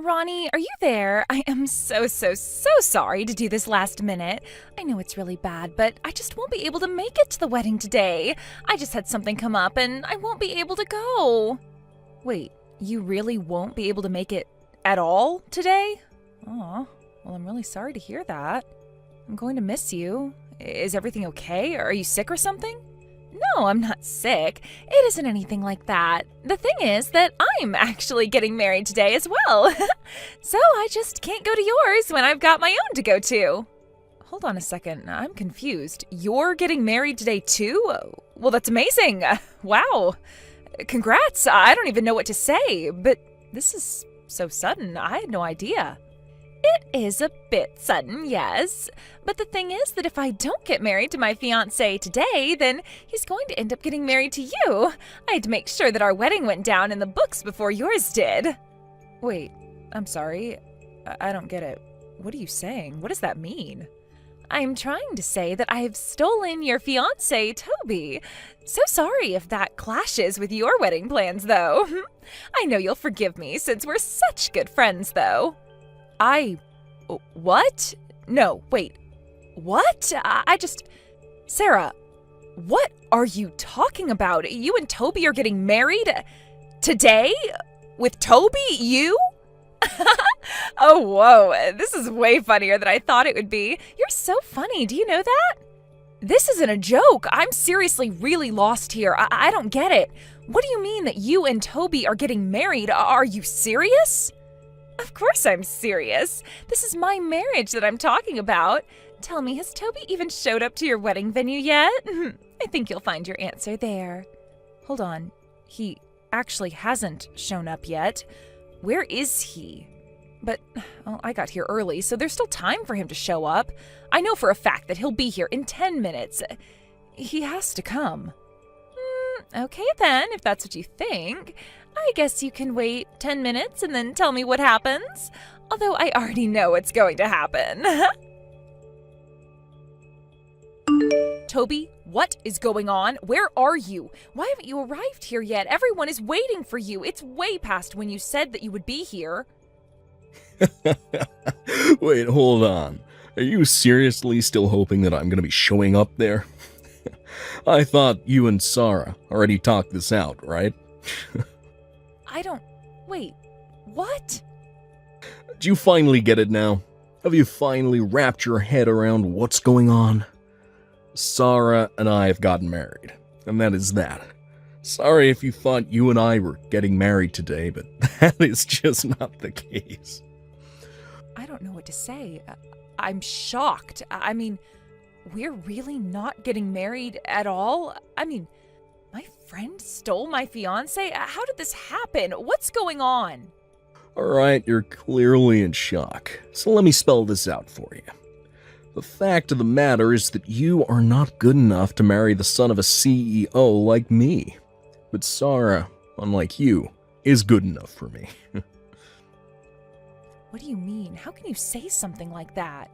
Ronnie, are you there? I am so sorry to do this last minute. I know it's really bad, but I just won't be able to make it to the wedding today. I just had something come up and I won't be able to go. Wait, you really won't be able to make it at all today? Aw, well, I'm really sorry to hear that. I'm going to miss you. Is everything okay? Are you sick or something? No, I'm not sick. It isn't anything like that. The thing is that I'm actually getting married today as well. So I just can't go to yours when I've got my own to go to. Hold on a second. I'm confused. You're getting married today too? Well, that's amazing. Wow. Congrats. I don't even know what to say, but this is so sudden. I had no idea. It is a bit sudden, yes. But the thing is that if I don't get married to my fiance today, then he's going to end up getting married to you. I had to make sure that our wedding went down in the books before yours did. Wait, I'm sorry. I don't get it. What are you saying? What does that mean? I'm trying to say that I've stolen your fiance, Toby. So sorry if that clashes with your wedding plans, though. I know you'll forgive me since we're such good friends, though. What? No, wait. What? Sarah, what are you talking about? You and Toby are getting married? Today? With Toby? You? Oh, whoa. This is way funnier than I thought it would be. You're so funny. Do you know that? This isn't a joke. I'm seriously really lost here. I don't get it. What do you mean that you and Toby are getting married? Are you serious? Of course I'm serious. This is my marriage that I'm talking about. Tell me, has Toby even showed up to your wedding venue yet? I think you'll find your answer there. Hold on. He actually hasn't shown up yet. Where is he? But, well, I got here early, so there's still time for him to show up. I know for a fact that he'll be here in 10 minutes. He has to come. Okay then, if that's what you think. I guess you can wait 10 minutes and then tell me what happens. Although I already know what's going to happen. Toby, what is going on? Where are you? Why haven't you arrived here yet? Everyone is waiting for you. It's way past when you said that you would be here. Wait, hold on. Are you seriously still hoping that I'm going to be showing up there? I thought you and Sarah already talked this out, right? Wait, what? Do you finally get it now? Have you finally wrapped your head around what's going on? Sarah and I have gotten married, and that is that. Sorry if you thought you and I were getting married today, but that is just not the case. I don't know what to say. I'm shocked. I mean, we're really not getting married at all? I mean, my friend stole my fiance? How did this happen? What's going on? Alright, you're clearly in shock, so let me spell this out for you. The fact of the matter is that you are not good enough to marry the son of a CEO like me. But Sarah, unlike you, is good enough for me. What do you mean? How can you say something like that?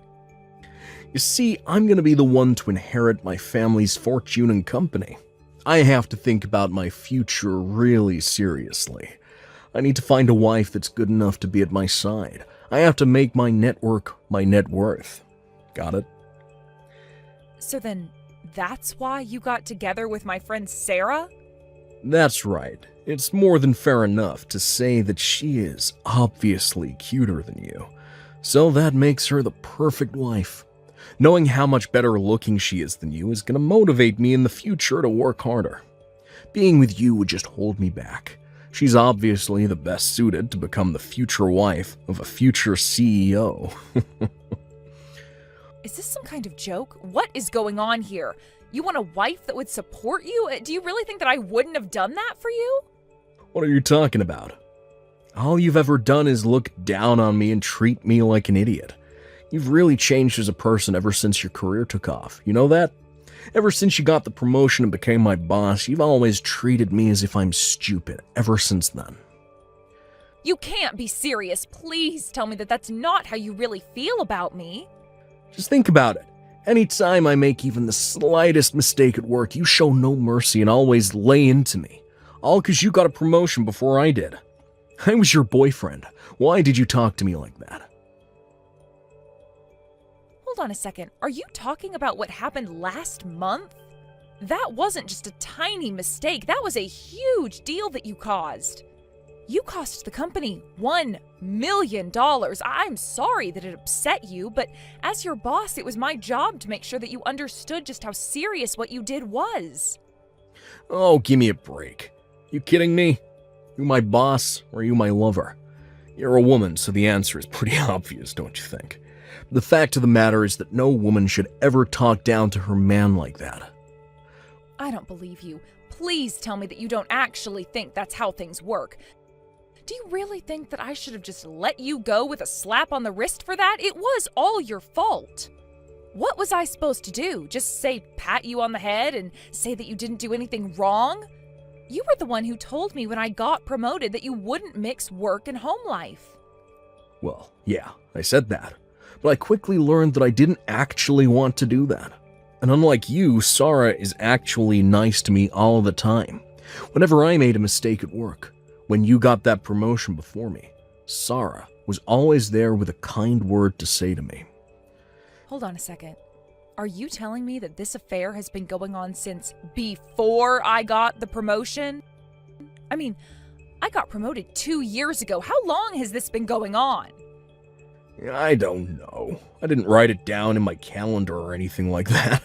You see, I'm going to be the one to inherit my family's fortune and company. I have to think about my future really seriously. I need to find a wife that's good enough to be at my side. I have to make my network my net worth. Got it? So then, that's why you got together with my friend Sarah? That's right. It's more than fair enough to say that she is obviously cuter than you. So that makes her the perfect wife. Knowing how much better looking she is than you is going to motivate me in the future to work harder. Being with you would just hold me back. She's obviously the best suited to become the future wife of a future CEO. Is this some kind of joke? What is going on here? You want a wife that would support you? Do you really think that I wouldn't have done that for you? What are you talking about? All you've ever done is look down on me and treat me like an idiot. You've really changed as a person ever since your career took off. You know that? Ever since you got the promotion and became my boss, you've always treated me as if I'm stupid ever since then. You can't be serious. Please tell me that that's not how you really feel about me. Just think about it. Anytime I make even the slightest mistake at work, you show no mercy and always lay into me. All because you got a promotion before I did. I was your boyfriend. Why did you talk to me like that? Hold on a second. Are you talking about what happened last month? That wasn't just a tiny mistake. That was a huge deal that you caused. You cost the company $1 million. I'm sorry that it upset you, but as your boss, it was my job to make sure that you understood just how serious what you did was. Oh, give me a break. You kidding me? You my boss, or are you my lover? You're a woman, so the answer is pretty obvious, don't you think? The fact of the matter is that no woman should ever talk down to her man like that. I don't believe you. Please tell me that you don't actually think that's how things work. Do you really think that I should have just let you go with a slap on the wrist for that? It was all your fault. What was I supposed to do? Just say pat you on the head and say that you didn't do anything wrong? You were the one who told me when I got promoted that you wouldn't mix work and home life. Well, yeah, I said that. But I quickly learned that I didn't actually want to do that. And unlike you, Sarah is actually nice to me all the time. Whenever I made a mistake at work, when you got that promotion before me, Sarah was always there with a kind word to say to me. Hold on a second. Are you telling me that this affair has been going on since before I got the promotion? I mean, I got promoted 2 years ago. How long has this been going on? I don't know. I didn't write it down in my calendar or anything like that.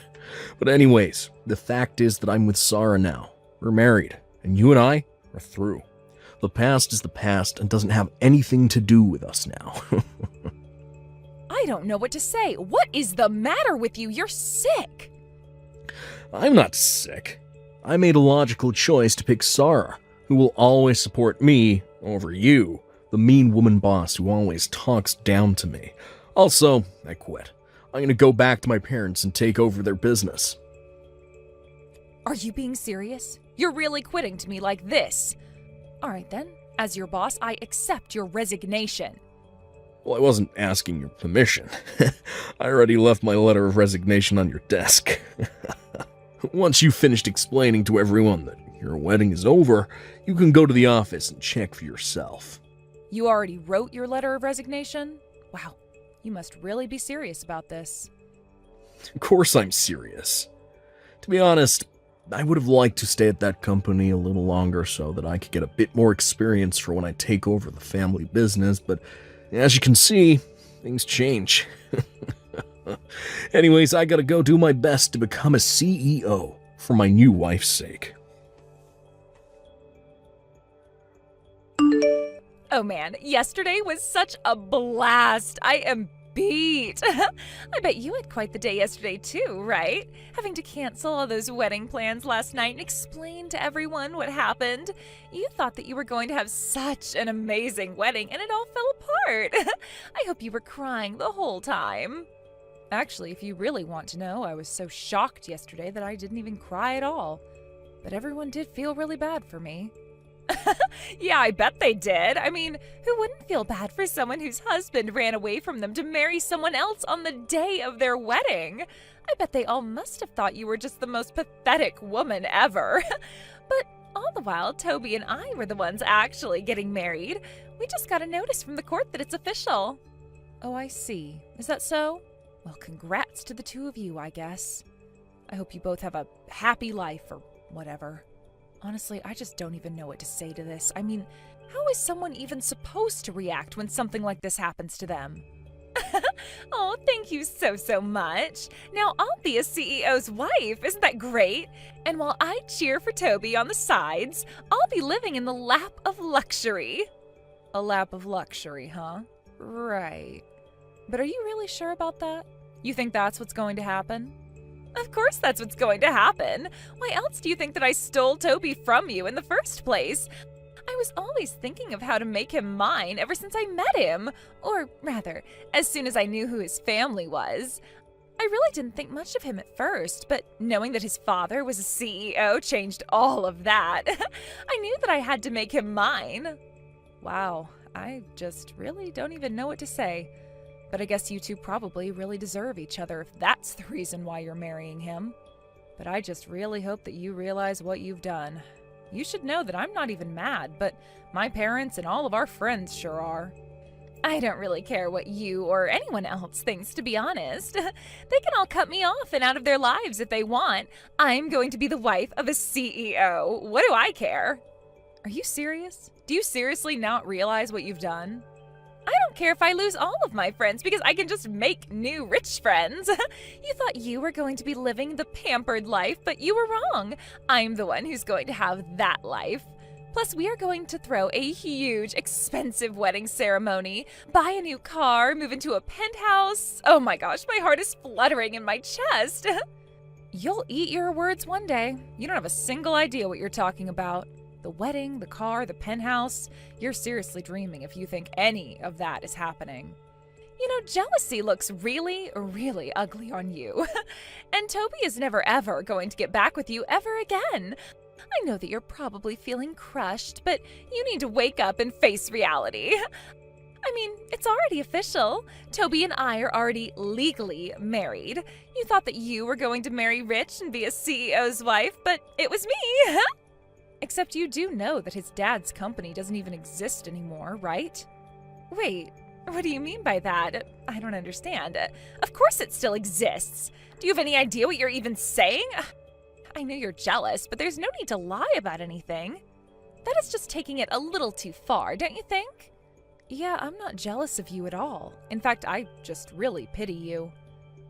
But anyways, the fact is that I'm with Sarah now. We're married, and you and I are through. The past is the past and doesn't have anything to do with us now. I don't know what to say. What is the matter with you? You're sick. I'm not sick. I made a logical choice to pick Sarah, who will always support me over you, the mean woman boss who always talks down to me. Also, I quit. I'm gonna go back to my parents and take over their business. Are you being serious? You're really quitting to me like this? All right then. As your boss, I accept your resignation. Well, I wasn't asking your permission. I already left my letter of resignation on your desk. Once you've finished explaining to everyone that your wedding is over, you can go to the office and check for yourself. You already wrote your letter of resignation? Wow, you must really be serious about this. Of course I'm serious. To be honest, I would have liked to stay at that company a little longer so that I could get a bit more experience for when I take over the family business, but as you can see, things change. Anyways, I gotta go do my best to become a CEO for my new wife's sake. Oh man, yesterday was such a blast. I am beat. I bet you had quite the day yesterday too, right? Having to cancel all those wedding plans last night and explain to everyone what happened. You thought that you were going to have such an amazing wedding and it all fell apart. I hope you were crying the whole time. Actually, if you really want to know, I was so shocked yesterday that I didn't even cry at all. But everyone did feel really bad for me. Yeah, I bet they did. I mean, who wouldn't feel bad for someone whose husband ran away from them to marry someone else on the day of their wedding? I bet they all must have thought you were just the most pathetic woman ever. But all the while, Toby and I were the ones actually getting married. We just got a notice from the court that it's official. Oh, I see. Is that so? Well, congrats to the two of you, I guess. I hope you both have a happy life or whatever. Honestly, I just don't even know what to say to this. I mean, how is someone even supposed to react when something like this happens to them? Oh, thank you so much. Now I'll be a CEO's wife. Isn't that great? And while I cheer for Toby on the sides, I'll be living in the lap of luxury. A lap of luxury, huh? Right. But are you really sure about that? You think that's what's going to happen? Of course that's what's going to happen. Why else do you think that I stole Toby from you in the first place? I was always thinking of how to make him mine ever since I met him. Or rather, as soon as I knew who his family was. I really didn't think much of him at first, but knowing that his father was a CEO changed all of that. I knew that I had to make him mine. Wow, I just really don't even know what to say. But I guess you two probably really deserve each other if that's the reason why you're marrying him. But I just really hope that you realize what you've done. You should know that I'm not even mad, but my parents and all of our friends sure are. I don't really care what you or anyone else thinks, to be honest. They can all cut me off and out of their lives if they want. I'm going to be the wife of a CEO. What do I care? Are you serious? Do you seriously not realize what you've done? I don't care if I lose all of my friends because I can just make new rich friends. You thought you were going to be living the pampered life, but you were wrong. I'm the one who's going to have that life. Plus, we are going to throw a huge, expensive wedding ceremony, buy a new car, move into a penthouse. Oh my gosh, my heart is fluttering in my chest. You'll eat your words one day. You don't have a single idea what you're talking about. The wedding, the car, the penthouse. You're seriously dreaming if you think any of that is happening. You know, jealousy looks really, really ugly on you. And Toby is never ever going to get back with you ever again. I know that you're probably feeling crushed, but you need to wake up and face reality. I mean, it's already official. Toby and I are already legally married. You thought that you were going to marry rich and be a CEO's wife, but it was me. Except you do know that his dad's company doesn't even exist anymore, right? Wait, what do you mean by that? I don't understand. Of course it still exists. Do you have any idea what you're even saying? I know you're jealous, but there's no need to lie about anything. That is just taking it a little too far, don't you think? Yeah, I'm not jealous of you at all. In fact, I just really pity you.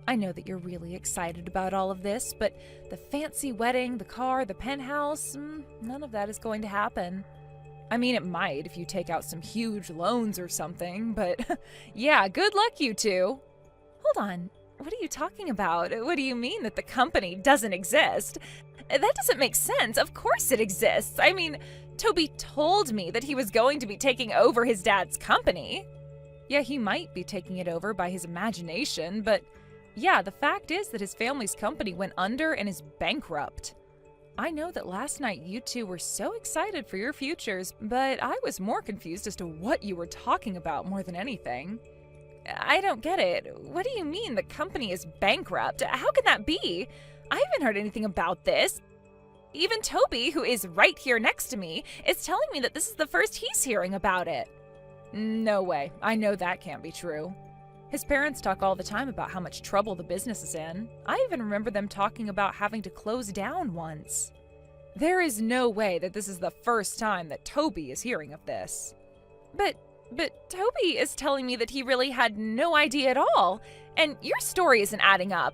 I know that you're really excited about all of this, but the fancy wedding, the car, the penthouse, none of that is going to happen. I mean, it might if you take out some huge loans or something, but yeah, good luck, you two. Hold on. What are you talking about? What do you mean that the company doesn't exist? That doesn't make sense. Of course it exists. I mean, Toby told me that he was going to be taking over his dad's company. Yeah, he might be taking it over by his imagination, but yeah, the fact is that his family's company went under and is bankrupt. I know that last night you two were so excited for your futures, but I was more confused as to what you were talking about more than anything. I don't get it. What do you mean the company is bankrupt? How can that be? I haven't heard anything about this. Even Toby, who is right here next to me, is telling me that this is the first he's hearing about it. No way. I know that can't be true. His parents talk all the time about how much trouble the business is in. I even remember them talking about having to close down once. There is no way that this is the first time that Toby is hearing of this. But Toby is telling me that he really had no idea at all, and your story isn't adding up.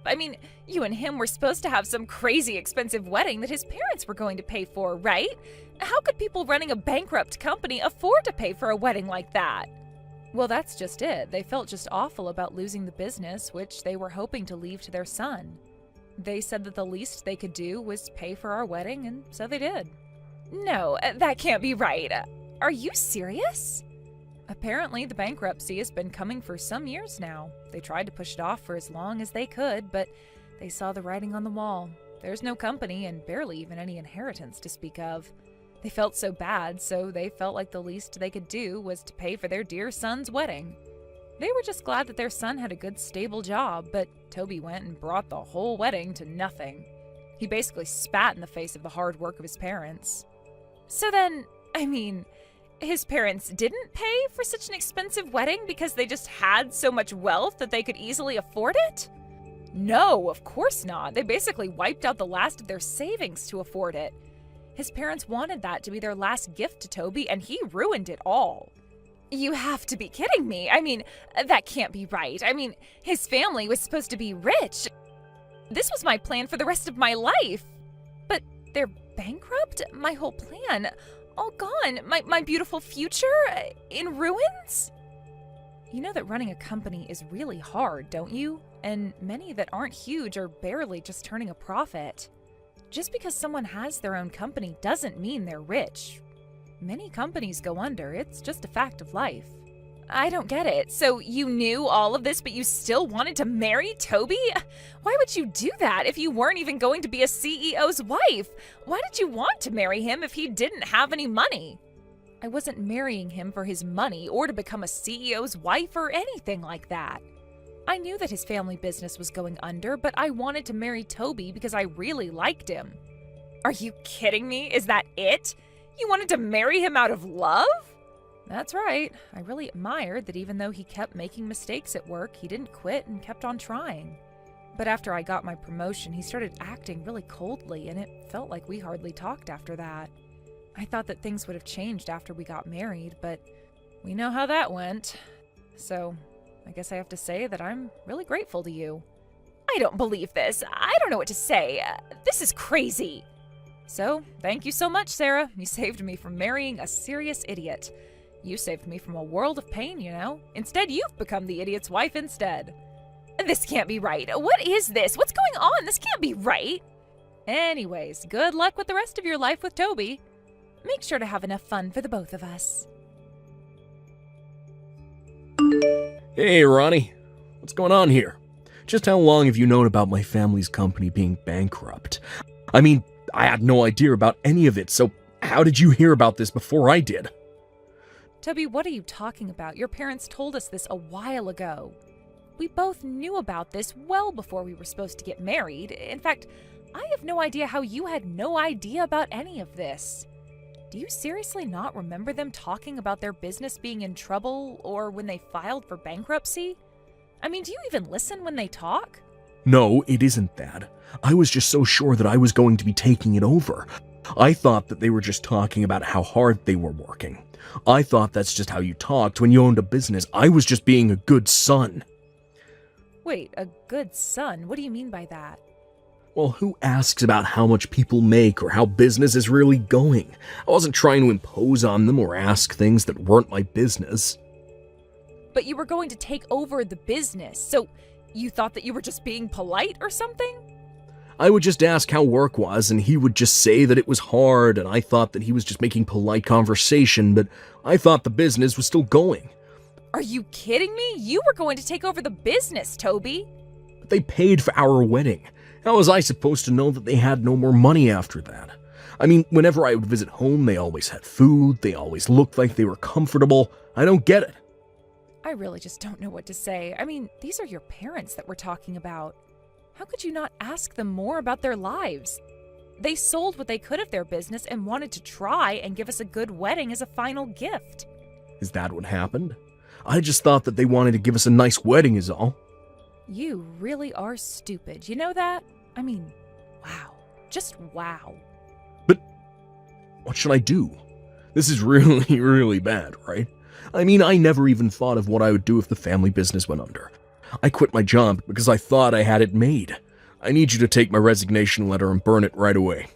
I mean, you and him were supposed to have some crazy expensive wedding that his parents were going to pay for, right? How could people running a bankrupt company afford to pay for a wedding like that? Well, that's just it. They felt just awful about losing the business, which they were hoping to leave to their son. They said that the least they could do was pay for our wedding, and so they did. No, that can't be right. Are you serious? Apparently, the bankruptcy has been coming for some years now. They tried to push it off for as long as they could, but they saw the writing on the wall. There's no company and barely even any inheritance to speak of. They felt so bad, so they felt like the least they could do was to pay for their dear son's wedding. They were just glad that their son had a good, stable job, but Toby went and brought the whole wedding to nothing. He basically spat in the face of the hard work of his parents. So then, I mean, his parents didn't pay for such an expensive wedding because they just had so much wealth that they could easily afford it? No, of course not. They basically wiped out the last of their savings to afford it. His parents wanted that to be their last gift to Toby, and he ruined it all. You have to be kidding me. I mean, that can't be right. I mean, his family was supposed to be rich. This was my plan for the rest of my life. But they're bankrupt? My whole plan. All gone. My beautiful future in ruins? You know that running a company is really hard, don't you? And many that aren't huge are barely just turning a profit. Just because someone has their own company doesn't mean they're rich. Many companies go under. It's just a fact of life. I don't get it. So you knew all of this, but you still wanted to marry Toby? Why would you do that if you weren't even going to be a CEO's wife? Why did you want to marry him if he didn't have any money? I wasn't marrying him for his money or to become a CEO's wife or anything like that. I knew that his family business was going under, but I wanted to marry Toby because I really liked him. Are you kidding me? Is that it? You wanted to marry him out of love? That's right. I really admired that even though he kept making mistakes at work, he didn't quit and kept on trying. But after I got my promotion, he started acting really coldly, and it felt like we hardly talked after that. I thought that things would have changed after we got married, but we know how that went. So, I guess I have to say that I'm really grateful to you. I don't believe this. I don't know what to say. This is crazy. So, thank you so much, Sarah. You saved me from marrying a serious idiot. You saved me from a world of pain, you know? Instead, you've become the idiot's wife instead. This can't be right. What is this? What's going on? This can't be right. Anyways, good luck with the rest of your life with Toby. Make sure to have enough fun for the both of us. Hey, Ronnie. What's going on here? Just how long have you known about my family's company being bankrupt? I mean, I had no idea about any of it, so how did you hear about this before I did? Toby, what are you talking about? Your parents told us this a while ago. We both knew about this well before we were supposed to get married. In fact, I have no idea how you had no idea about any of this. Do you seriously not remember them talking about their business being in trouble or when they filed for bankruptcy? I mean, do you even listen when they talk? No, it isn't that. I was just so sure that I was going to be taking it over. I thought that they were just talking about how hard they were working. I thought that's just how you talked when you owned a business. I was just being a good son. Wait, a good son? What do you mean by that? Well, who asks about how much people make or how business is really going? I wasn't trying to impose on them or ask things that weren't my business. But you were going to take over the business, so you thought that you were just being polite or something? I would just ask how work was, and he would just say that it was hard, and I thought that he was just making polite conversation, but I thought the business was still going. Are you kidding me? You were going to take over the business, Toby. But they paid for our wedding. How was I supposed to know that they had no more money after that? I mean, whenever I would visit home, they always had food, they always looked like they were comfortable. I don't get it. I really just don't know what to say. I mean, these are your parents that we're talking about. How could you not ask them more about their lives? They sold what they could of their business and wanted to try and give us a good wedding as a final gift. Is that what happened? I just thought that they wanted to give us a nice wedding is all. You really are stupid. You know that? I mean, wow. Just wow. But what should I do? This is really, really bad, right? I mean, I never even thought of what I would do if the family business went under. I quit my job because I thought I had it made. I need you to take my resignation letter and burn it right away.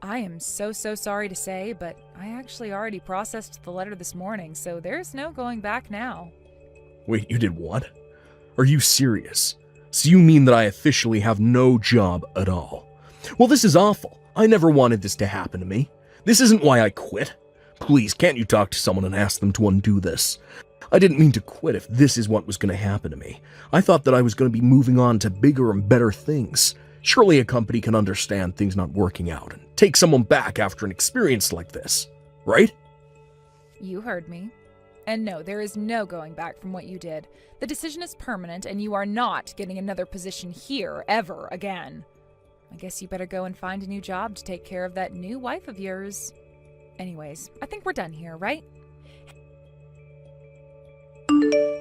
I am so sorry to say, but I actually already processed the letter this morning, so there's no going back now. Wait, you did what? Are you serious? So you mean that I officially have no job at all? Well, this is awful. I never wanted this to happen to me. This isn't why I quit. Please, can't you talk to someone and ask them to undo this? I didn't mean to quit if this is what was going to happen to me. I thought that I was going to be moving on to bigger and better things. Surely a company can understand things not working out and take someone back after an experience like this, right? You heard me. And no, there is no going back from what you did. The decision is permanent, and you are not getting another position here ever again. I guess you better go and find a new job to take care of that new wife of yours. Anyways, I think we're done here, right?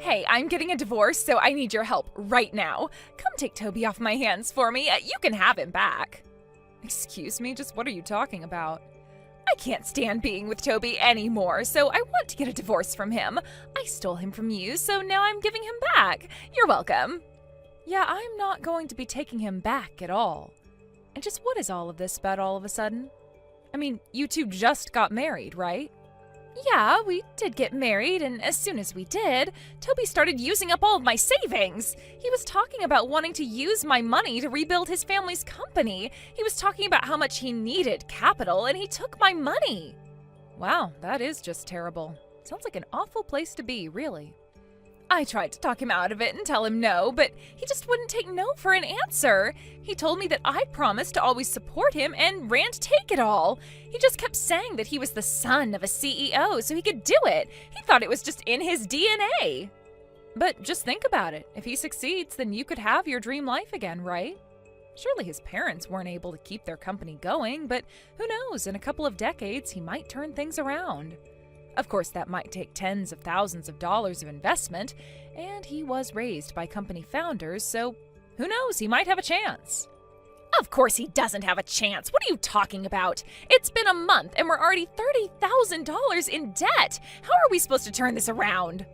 Hey, I'm getting a divorce, so I need your help right now. Come take Toby off my hands for me. You can have him back. Excuse me, just what are you talking about? I can't stand being with Toby anymore, so I want to get a divorce from him. I stole him from you, so now I'm giving him back. You're welcome. Yeah, I'm not going to be taking him back at all. And just what is all of this about all of a sudden? I mean, you two just got married, right? Yeah, we did get married, and as soon as we did, Toby started using up all of my savings. He was talking about wanting to use my money to rebuild his family's company. He was talking about how much he needed capital, and he took my money. Wow, that is just terrible. Sounds like an awful place to be, really. I tried to talk him out of it and tell him no, but he just wouldn't take no for an answer. He told me that I promised to always support him and ran to take it all. He just kept saying that he was the son of a CEO, so he could do it. He thought it was just in his DNA. But just think about it. If he succeeds, then you could have your dream life again, right? Surely his parents weren't able to keep their company going, but who knows, in a couple of decades he might turn things around. Of course, that might take tens of thousands of dollars of investment, and he was raised by company founders, so who knows, he might have a chance. Of course he doesn't have a chance. What are you talking about? It's been a month and we're already $30,000 in debt. How are we supposed to turn this around?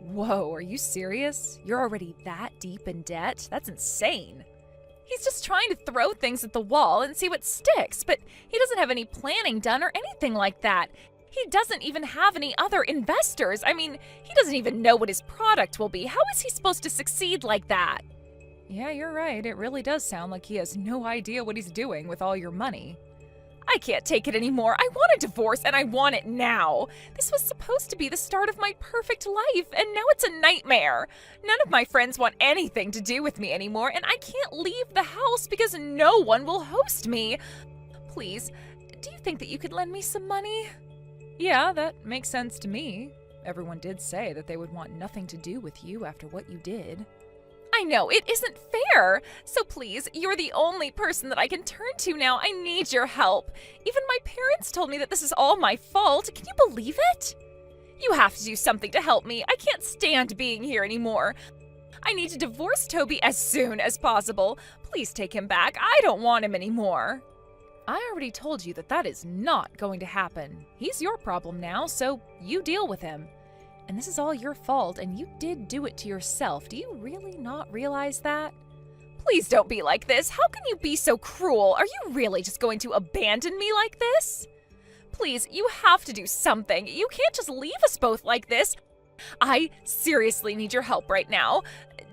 Whoa, are you serious? You're already that deep in debt? That's insane. He's just trying to throw things at the wall and see what sticks, but he doesn't have any planning done or anything like that. He doesn't even have any other investors. I mean, he doesn't even know what his product will be. How is he supposed to succeed like that? Yeah, you're right. It really does sound like he has no idea what he's doing with all your money. I can't take it anymore. I want a divorce and I want it now. This was supposed to be the start of my perfect life, and now it's a nightmare. None of my friends want anything to do with me anymore, and I can't leave the house because no one will host me. Please, do you think that you could lend me some money? Yeah, that makes sense to me. Everyone did say that they would want nothing to do with you after what you did. I know, it isn't fair. So please, you're the only person that I can turn to now. I need your help. Even my parents told me that this is all my fault. Can you believe it? You have to do something to help me. I can't stand being here anymore. I need to divorce Toby as soon as possible. Please take him back. I don't want him anymore. I already told you that that is not going to happen. He's your problem now, so you deal with him. And this is all your fault, and you did do it to yourself. Do you really not realize that? Please don't be like this. How can you be so cruel? Are you really just going to abandon me like this? Please, you have to do something. You can't just leave us both like this. I seriously need your help right now.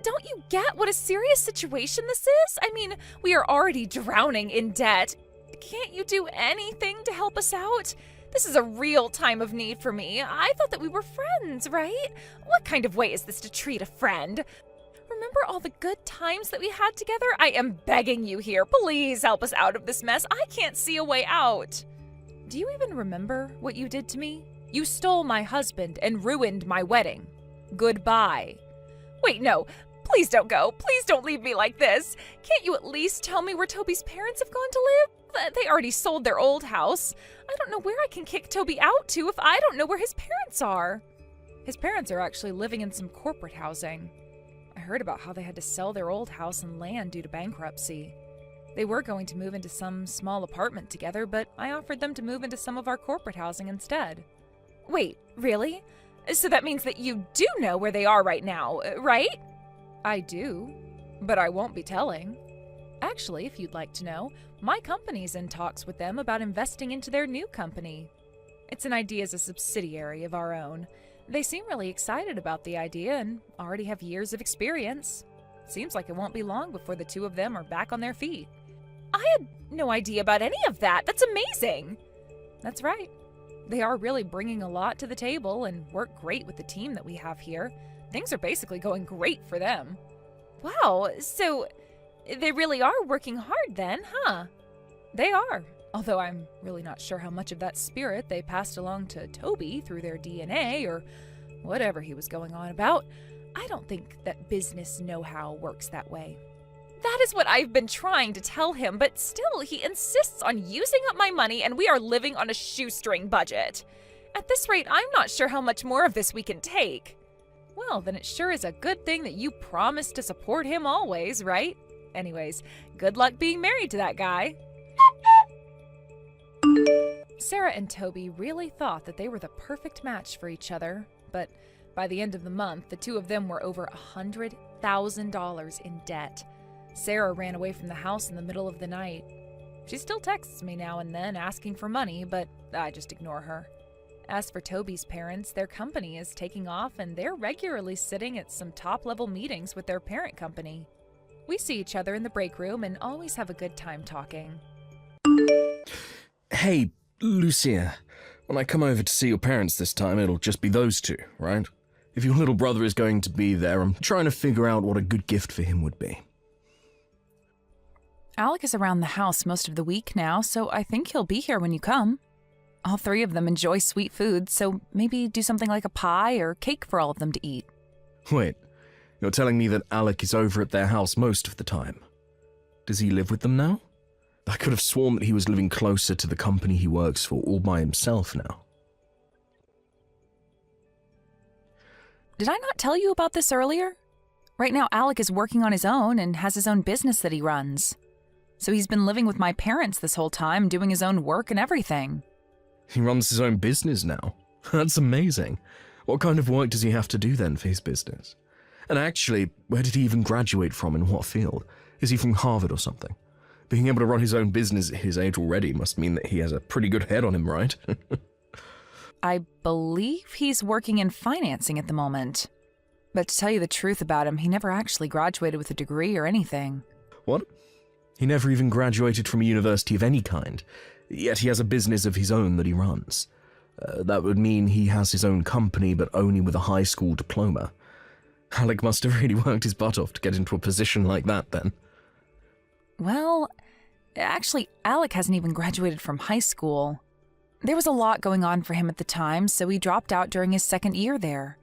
Don't you get what a serious situation this is? I mean, we are already drowning in debt. Can't you do anything to help us out? This is a real time of need for me. I thought that we were friends, right? What kind of way is this to treat a friend? Remember all the good times that we had together? I am begging you here. Please help us out of this mess. I can't see a way out. Do you even remember what you did to me? You stole my husband and ruined my wedding. Goodbye. Wait, no. Please don't go. Please don't leave me like this. Can't you at least tell me where Toby's parents have gone to live? They already sold their old house. I don't know where I can kick Toby out to if I don't know where his parents are. His parents are actually living in some corporate housing. I heard about how they had to sell their old house and land due to bankruptcy. They were going to move into some small apartment together, but I offered them to move into some of our corporate housing instead. Wait, really? So that means that you do know where they are right now, right? I do, but I won't be telling. Actually, if you'd like to know, my company's in talks with them about investing into their new company. It's an idea as a subsidiary of our own. They seem really excited about the idea and already have years of experience. Seems like it won't be long before the two of them are back on their feet. I had no idea about any of that. That's amazing. That's right. They are really bringing a lot to the table and work great with the team that we have here. Things are basically going great for them. Wow, so they really are working hard then, huh? They are, although I'm really not sure how much of that spirit they passed along to Toby through their DNA or whatever he was going on about. I don't think that business know-how works that way. That is what I've been trying to tell him, but still he insists on using up my money and we are living on a shoestring budget. At this rate, I'm not sure how much more of this we can take. Well, then it sure is a good thing that you promised to support him always, right? Anyways, good luck being married to that guy. Sarah and Toby really thought that they were the perfect match for each other, but by the end of the month, the two of them were over $100,000 in debt. Sarah ran away from the house in the middle of the night. She still texts me now and then asking for money, but I just ignore her. As for Toby's parents, their company is taking off and they're regularly sitting at some top-level meetings with their parent company. We see each other in the break room and always have a good time talking. Hey, Lucia, when I come over to see your parents this time, it'll just be those two, right? If your little brother is going to be there, I'm trying to figure out what a good gift for him would be. Alec is around the house most of the week now, so I think he'll be here when you come. All three of them enjoy sweet food, so maybe do something like a pie or cake for all of them to eat. Wait, you're telling me that Alec is over at their house most of the time? Does he live with them now? I could have sworn that he was living closer to the company he works for all by himself now. Did I not tell you about this earlier? Right now, Alec is working on his own and has his own business that he runs. So he's been living with my parents this whole time, doing his own work and everything. He runs his own business now? That's amazing. What kind of work does he have to do then for his business? And actually, where did he even graduate from, in what field? Is he from Harvard or something? Being able to run his own business at his age already must mean that he has a pretty good head on him, right? I believe he's working in financing at the moment. But to tell you the truth about him, he never actually graduated with a degree or anything. What? He never even graduated from a university of any kind, yet he has a business of his own that he runs. That would mean he has his own company, but only with a high school diploma. Alec must have really worked his butt off to get into a position like that, then. Well, actually, Alec hasn't even graduated from high school. There was a lot going on for him at the time, so he dropped out during his second year there.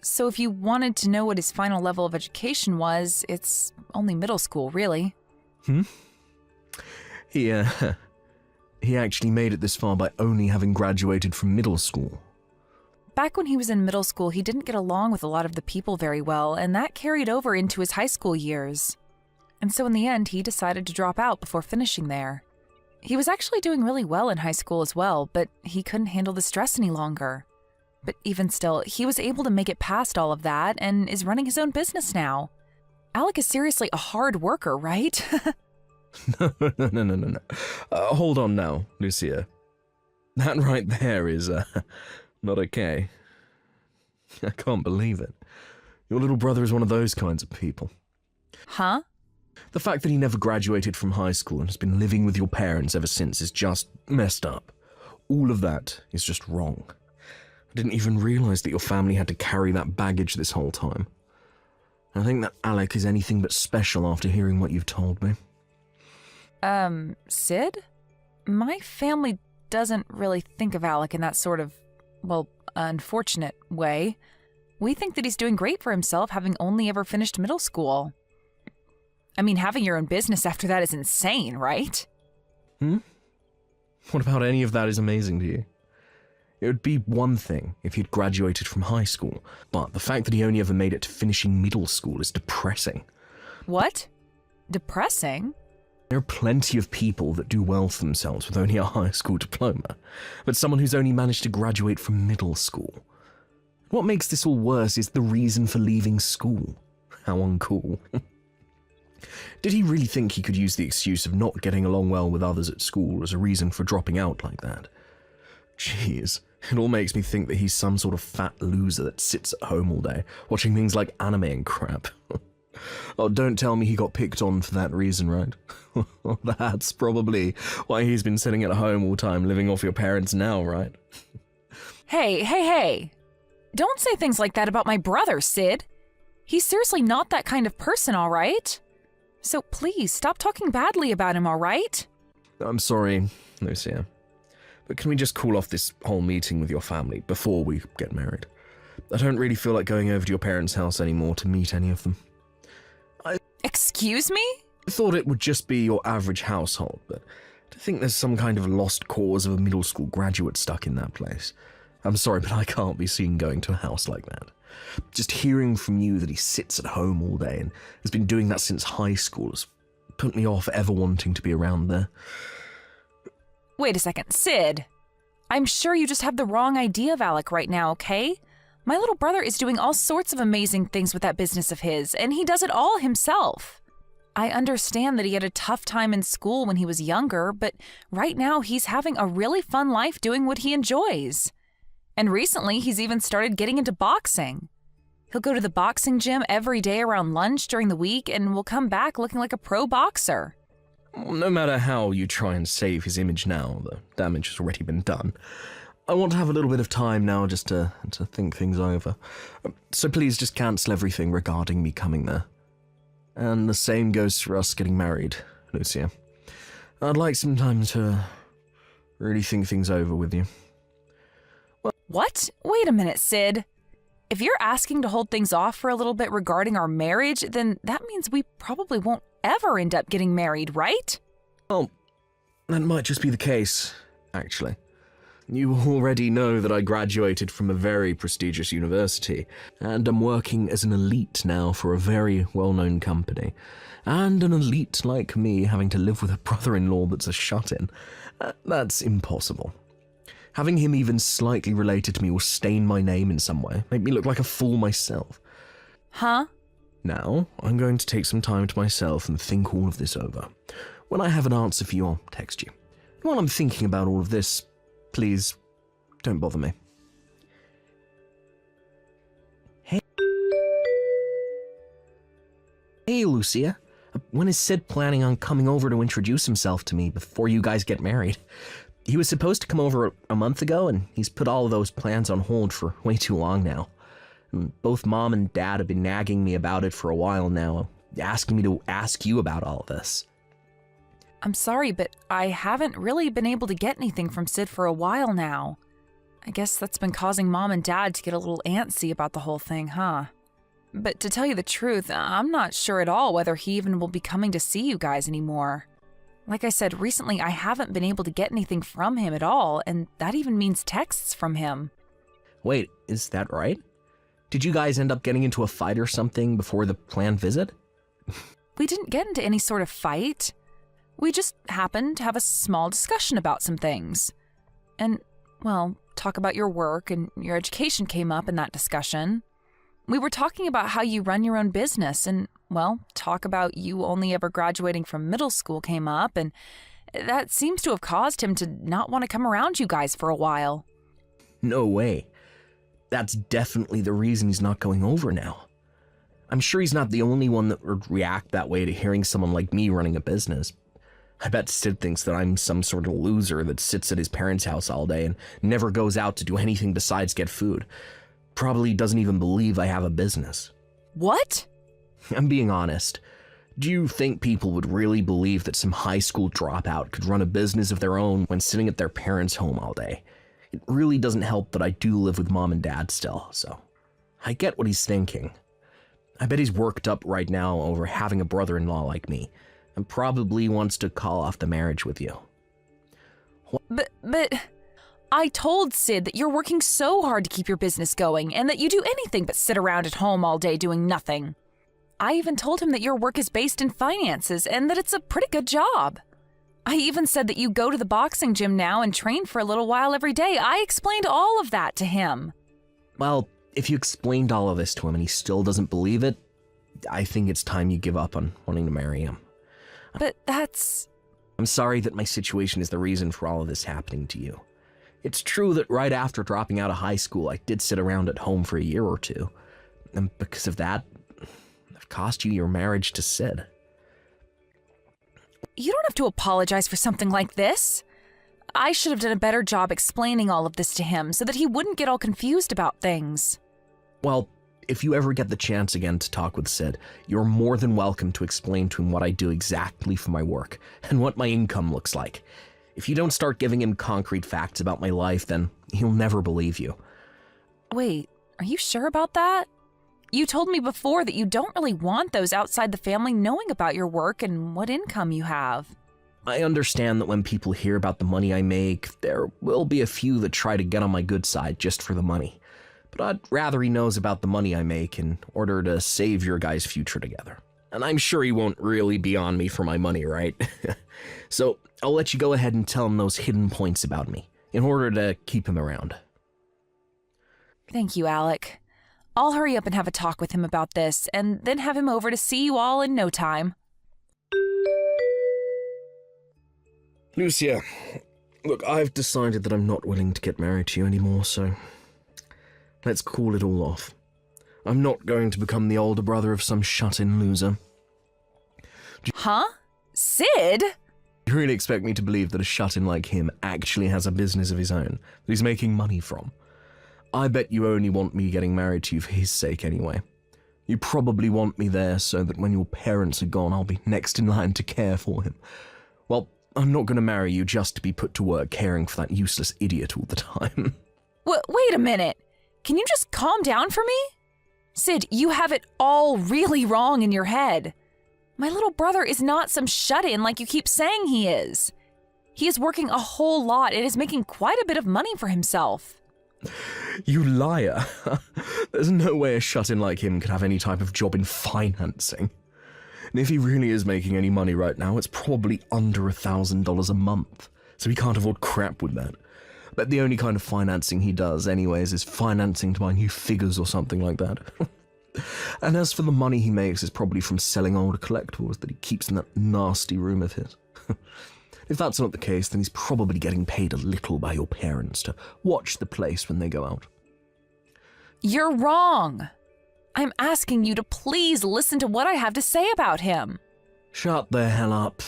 So if you wanted to know what his final level of education was, it's only middle school, really. He actually made it this far by only having graduated from middle school. Back when he was in middle school, he didn't get along with a lot of the people very well, and that carried over into his high school years. And so in the end, he decided to drop out before finishing there. He was actually doing really well in high school as well, but he couldn't handle the stress any longer. But even still, he was able to make it past all of that and is running his own business now. Alec is seriously a hard worker, right? No. Hold on now, Lucia. That right there is, not okay. I can't believe it. Your little brother is one of those kinds of people. Huh? The fact that he never graduated from high school and has been living with your parents ever since is just messed up. All of that is just wrong. I didn't even realize that your family had to carry that baggage this whole time. I think that Alec is anything but special after hearing what you've told me. Sid? My family doesn't really think of Alec in that sort of, well, unfortunate way. We think that he's doing great for himself, having only ever finished middle school. I mean, having your own business after that is insane, right? What about any of that is amazing to you? It would be one thing if he'd graduated from high school, but the fact that he only ever made it to finishing middle school is depressing. What? Depressing? There are plenty of people that do well for themselves with only a high school diploma, but someone who's only managed to graduate from middle school. What makes this all worse is the reason for leaving school. How uncool. Did he really think he could use the excuse of not getting along well with others at school as a reason for dropping out like that? Jeez, it all makes me think that he's some sort of fat loser that sits at home all day, watching things like anime and crap. Oh, don't tell me he got picked on for that reason, right? That's probably why he's been sitting at home all time, living off your parents now, right? Hey. Don't say things like that about my brother, Sid. He's seriously not that kind of person, all right? So please, stop talking badly about him, all right? I'm sorry, Lucia. But can we just cool off this whole meeting with your family before we get married? I don't really feel like going over to your parents' house anymore to meet any of them. Excuse me? I thought it would just be your average household, but I think there's some kind of lost cause of a middle school graduate stuck in that place. I'm sorry, but I can't be seen going to a house like that. Just hearing from you that he sits at home all day and has been doing that since high school has put me off ever wanting to be around there. Wait a second, Sid. I'm sure you just have the wrong idea of Alec right now, okay? My little brother is doing all sorts of amazing things with that business of his, and he does it all himself. I understand that he had a tough time in school when he was younger, but right now he's having a really fun life doing what he enjoys. And recently, he's even started getting into boxing. He'll go to the boxing gym every day around lunch during the week and will come back looking like a pro boxer. No matter how you try and save his image now, the damage has already been done. I want to have a little bit of time now just to think things over. So please just cancel everything regarding me coming there. And the same goes for us getting married, Lucia. I'd like some time to really think things over with you. What? Wait a minute, Sid. If you're asking to hold things off for a little bit regarding our marriage, then that means we probably won't ever end up getting married, right? Well, that might just be the case, actually. You already know that I graduated from a very prestigious university, and I'm working as an elite now for a very well-known company. And an elite like me having to live with a brother-in-law that's a shut-in, that's impossible. Having him even slightly related to me will stain my name in some way, make me look like a fool myself. Huh? Now, I'm going to take some time to myself and think all of this over. When I have an answer for you, I'll text you. While I'm thinking about all of this, please, don't bother me. Hey, Lucia. When is Sid planning on coming over to introduce himself to me before you guys get married? He was supposed to come over a month ago, and he's put all of those plans on hold for way too long now. And both Mom and Dad have been nagging me about it for a while now, asking me to ask you about all of this. I'm sorry, but I haven't really been able to get anything from Sid for a while now. I guess that's been causing Mom and Dad to get a little antsy about the whole thing, huh? But to tell you the truth, I'm not sure at all whether he even will be coming to see you guys anymore. Like I said, recently I haven't been able to get anything from him at all, and that even means texts from him. Wait, is that right? Did you guys end up getting into a fight or something before the planned visit? We didn't get into any sort of fight. We just happened to have a small discussion about some things. And, well, talk about your work and your education came up in that discussion. We were talking about how you run your own business and, well, talk about you only ever graduating from middle school came up, and that seems to have caused him to not want to come around you guys for a while. No way. That's definitely the reason he's not going over now. I'm sure he's not the only one that would react that way to hearing someone like me running a business. I bet Sid thinks that I'm some sort of loser that sits at his parents' house all day and never goes out to do anything besides get food. Probably doesn't even believe I have a business. What? I'm being honest. Do you think people would really believe that some high school dropout could run a business of their own when sitting at their parents' home all day? It really doesn't help that I do live with Mom and Dad still, so I get what he's thinking. I bet he's worked up right now over having a brother-in-law like me, and probably wants to call off the marriage with you. But I told Sid that you're working so hard to keep your business going and that you do anything but sit around at home all day doing nothing. I even told him that your work is based in finances and that it's a pretty good job. I even said that you go to the boxing gym now and train for a little while every day. I explained all of that to him. Well, if you explained all of this to him and he still doesn't believe it, I think it's time you give up on wanting to marry him. But that's... I'm sorry that my situation is the reason for all of this happening to you. It's true that right after dropping out of high school, I did sit around at home for a year or two. And because of that, I've cost you your marriage to Sid. You don't have to apologize for something like this. I should have done a better job explaining all of this to him so that he wouldn't get all confused about things. Well, if you ever get the chance again to talk with Sid, you're more than welcome to explain to him what I do exactly for my work and what my income looks like. If you don't start giving him concrete facts about my life, then he'll never believe you. Wait, are you sure about that? You told me before that you don't really want those outside the family knowing about your work and what income you have. I understand that when people hear about the money I make, there will be a few that try to get on my good side just for the money. But I'd rather he knows about the money I make in order to save your guys' future together. And I'm sure he won't really be on me for my money, right? So I'll let you go ahead and tell him those hidden points about me in order to keep him around. Thank you, Alec. I'll hurry up and have a talk with him about this and then have him over to see you all in no time. Lucia, look, I've decided that I'm not willing to get married to you anymore, so let's call it all off. I'm not going to become the older brother of some shut-in loser. Huh? Sid? You really expect me to believe that a shut-in like him actually has a business of his own that he's making money from? I bet you only want me getting married to you for his sake anyway. You probably want me there so that when your parents are gone, I'll be next in line to care for him. Well, I'm not going to marry you just to be put to work caring for that useless idiot all the time. Wait a minute. Can you just calm down for me? Sid, you have it all really wrong in your head. My little brother is not some shut-in like you keep saying he is. He is working a whole lot and is making quite a bit of money for himself. You liar. There's no way a shut-in like him could have any type of job in financing. And if he really is making any money right now, it's probably under $1,000 a month, so he can't afford crap with that. But the only kind of financing he does anyways is financing to buy new figures or something like that. And as for the money he makes, it's probably from selling older collectibles that he keeps in that nasty room of his. If that's not the case, then he's probably getting paid a little by your parents to watch the place when they go out. You're wrong. I'm asking you to please listen to what I have to say about him. Shut the hell up.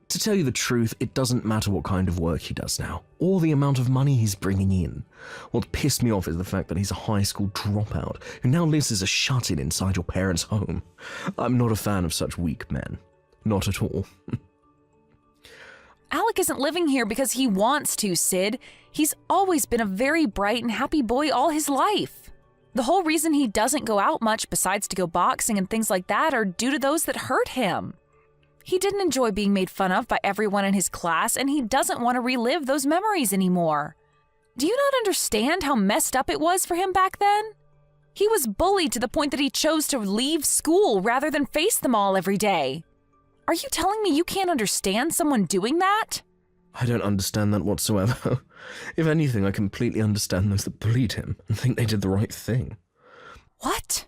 To tell you the truth, it doesn't matter what kind of work he does now, or the amount of money he's bringing in. What pissed me off is the fact that he's a high school dropout who now lives as a shut-in inside your parents' home. I'm not a fan of such weak men. Not at all. Alec isn't living here because he wants to, Sid. He's always been a very bright and happy boy all his life. The whole reason he doesn't go out much besides to go boxing and things like that are due to those that hurt him. He didn't enjoy being made fun of by everyone in his class, and he doesn't want to relive those memories anymore. Do you not understand how messed up it was for him back then? He was bullied to the point that he chose to leave school rather than face them all every day. Are you telling me you can't understand someone doing that? I don't understand that whatsoever. If anything, I completely understand those that bullied him and think they did the right thing. What?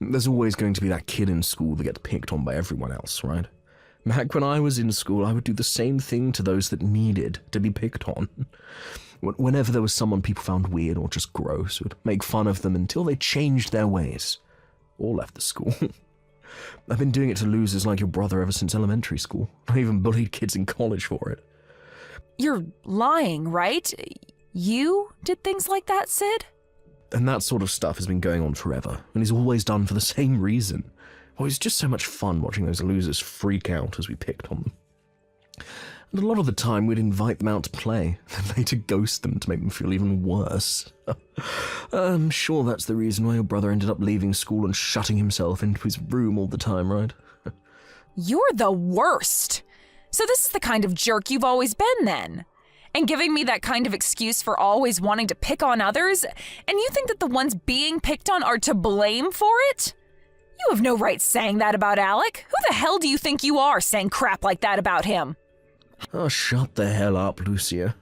There's always going to be that kid in school that gets picked on by everyone else, right? Back when I was in school, I would do the same thing to those that needed to be picked on. Whenever there was someone people found weird or just gross, would make fun of them until they changed their ways or left the school. I've been doing it to losers like your brother ever since elementary school. I even bullied kids in college for it. You're lying, right? You did things like that, Sid? And that sort of stuff has been going on forever, and is always done for the same reason. Well, it's just so much fun watching those losers freak out as we picked on them. And a lot of the time we'd invite them out to play, then later ghost them to make them feel even worse. I'm sure that's the reason why your brother ended up leaving school and shutting himself into his room all the time, right? You're the worst! So this is the kind of jerk you've always been then? And giving me that kind of excuse for always wanting to pick on others? And you think that the ones being picked on are to blame for it? You have no right saying that about Alec. Who the hell do you think you are saying crap like that about him? Oh, shut the hell up, Lucia.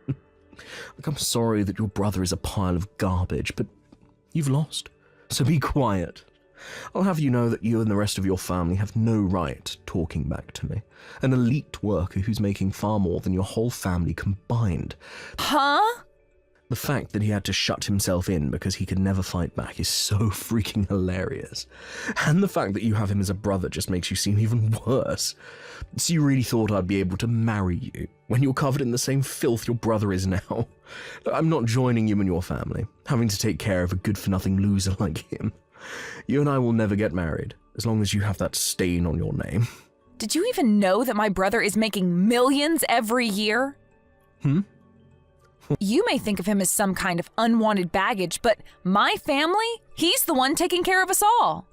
Look, I'm sorry that your brother is a pile of garbage, but you've lost. So be quiet. I'll have you know that you and the rest of your family have no right talking back to me. An elite worker who's making far more than your whole family combined. Huh? The fact that he had to shut himself in because he could never fight back is so freaking hilarious. And the fact that you have him as a brother just makes you seem even worse. So you really thought I'd be able to marry you when you're covered in the same filth your brother is now? I'm not joining you and your family, having to take care of a good-for-nothing loser like him. You and I will never get married, as long as you have that stain on your name. Did you even know that my brother is making millions every year? You may think of him as some kind of unwanted baggage, but my family, he's the one taking care of us all.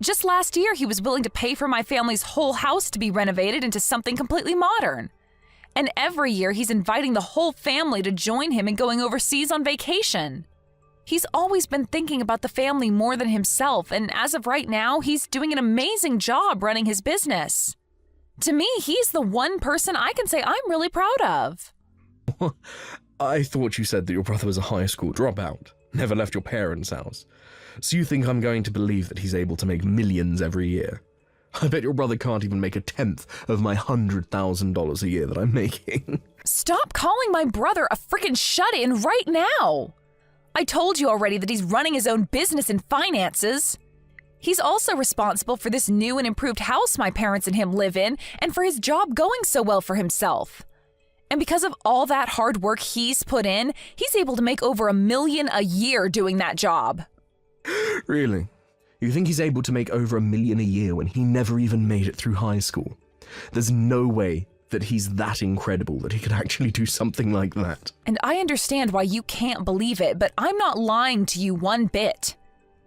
Just last year, he was willing to pay for my family's whole house to be renovated into something completely modern. And every year, he's inviting the whole family to join him in going overseas on vacation. He's always been thinking about the family more than himself, and as of right now, he's doing an amazing job running his business. To me, he's the one person I can say I'm really proud of. I thought you said that your brother was a high school dropout, never left your parents' house. So you think I'm going to believe that he's able to make millions every year? I bet your brother can't even make a tenth of my $100,000 a year that I'm making. Stop calling my brother a frickin' shut-in right now! I told you already that he's running his own business in finances. He's also responsible for this new and improved house my parents and him live in, and for his job going so well for himself. And because of all that hard work he's put in, he's able to make over $1 million a year doing that job. Really? You think he's able to make over $1 million a year when he never even made it through high school? There's no way that he's that incredible that he could actually do something like that. And I understand why you can't believe it, but I'm not lying to you one bit.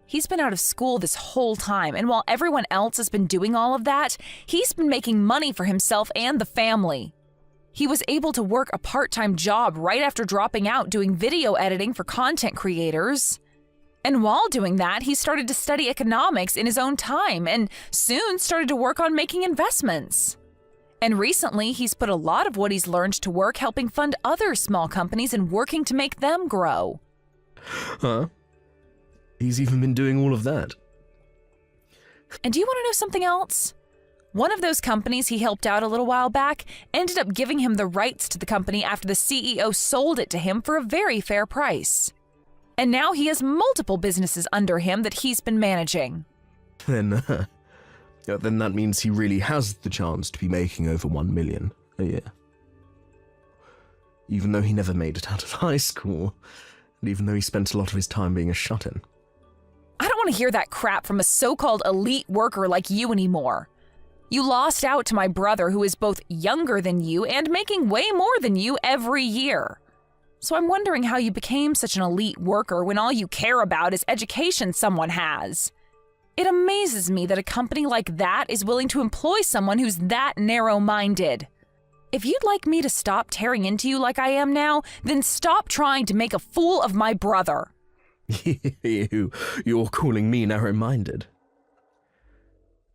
He's been out of school this whole time, and while everyone else has been doing all of that, he's been making money for himself and the family. He was able to work a part-time job right after dropping out doing video editing for content creators. And while doing that, he started to study economics in his own time and soon started to work on making investments. And recently, he's put a lot of what he's learned to work helping fund other small companies and working to make them grow. Huh? He's even been doing all of that. And do you want to know something else? One of those companies he helped out a little while back ended up giving him the rights to the company after the CEO sold it to him for a very fair price. And now he has multiple businesses under him that he's been managing. Then that means he really has the chance to be making over 1 million a year. Even though he never made it out of high school, and even though he spent a lot of his time being a shut-in. I don't want to hear that crap from a so-called elite worker like you anymore. You lost out to my brother, who is both younger than you and making way more than you every year. So I'm wondering how you became such an elite worker when all you care about is education someone has. It amazes me that a company like that is willing to employ someone who's that narrow-minded. If you'd like me to stop tearing into you like I am now, then stop trying to make a fool of my brother. You're calling me narrow-minded.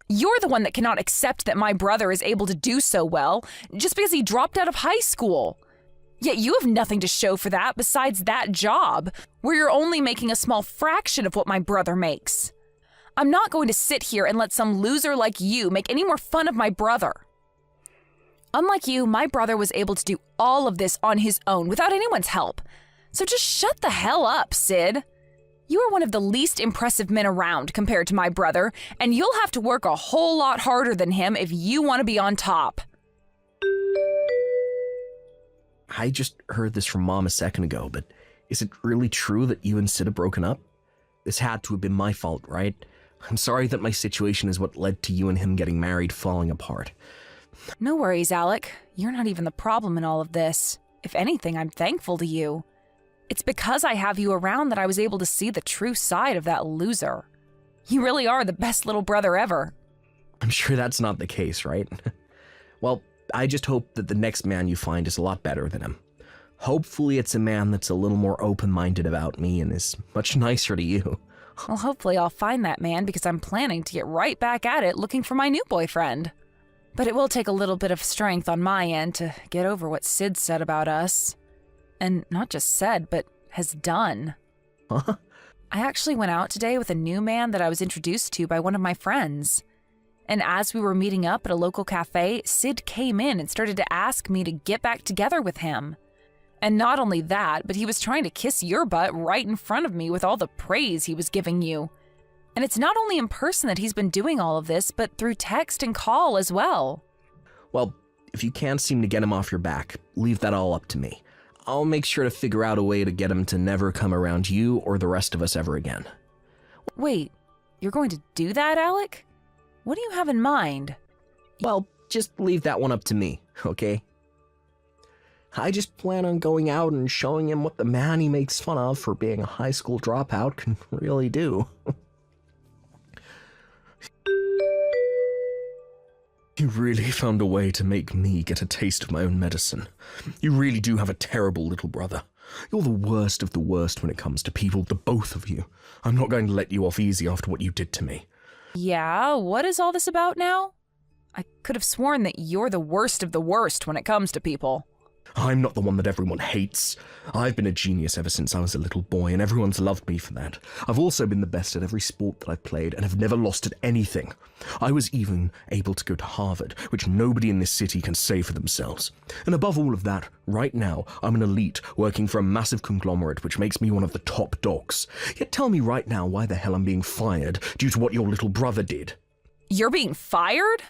You're the one that cannot accept that my brother is able to do so well just because he dropped out of high school. Yet you have nothing to show for that besides that job, where you're only making a small fraction of what my brother makes. I'm not going to sit here and let some loser like you make any more fun of my brother. Unlike you, my brother was able to do all of this on his own without anyone's help. So just shut the hell up, Sid. You are one of the least impressive men around compared to my brother, and you'll have to work a whole lot harder than him if you want to be on top. I just heard this from Mom a second ago, but is it really true that you and Sid are broken up? This had to have been my fault, right? I'm sorry that my situation is what led to you and him getting married falling apart. No worries, Alec. You're not even the problem in all of this. If anything, I'm thankful to you. It's because I have you around that I was able to see the true side of that loser. You really are the best little brother ever. I'm sure that's not the case, right? Well, I just hope that the next man you find is a lot better than him. Hopefully it's a man that's a little more open-minded about me and is much nicer to you. Well, hopefully I'll find that man because I'm planning to get right back at it looking for my new boyfriend. But it will take a little bit of strength on my end to get over what Sid said about us. And not just said, but has done. Huh? I actually went out today with a new man that I was introduced to by one of my friends. And as we were meeting up at a local cafe, Sid came in and started to ask me to get back together with him. And not only that, but he was trying to kiss your butt right in front of me with all the praise he was giving you. And it's not only in person that he's been doing all of this, but through text and call as well. Well, if you can't seem to get him off your back, leave that all up to me. I'll make sure to figure out a way to get him to never come around you or the rest of us ever again. Wait, you're going to do that, Alec? What do you have in mind? Well, just leave that one up to me, okay? I just plan on going out and showing him what the man he makes fun of for being a high school dropout can really do. You really found a way to make me get a taste of my own medicine. You really do have a terrible little brother. You're the worst of the worst when it comes to people, the both of you. I'm not going to let you off easy after what you did to me. Yeah, what is all this about now? I could have sworn that you're the worst of the worst when it comes to people. I'm not the one that everyone hates. I've been a genius ever since I was a little boy, and everyone's loved me for that. I've also been the best at every sport that I've played, and have never lost at anything. I was even able to go to Harvard, which nobody in this city can say for themselves. And above all of that, right now, I'm an elite working for a massive conglomerate which makes me one of the top dogs. Yet tell me right now why the hell I'm being fired due to what your little brother did. You're being fired?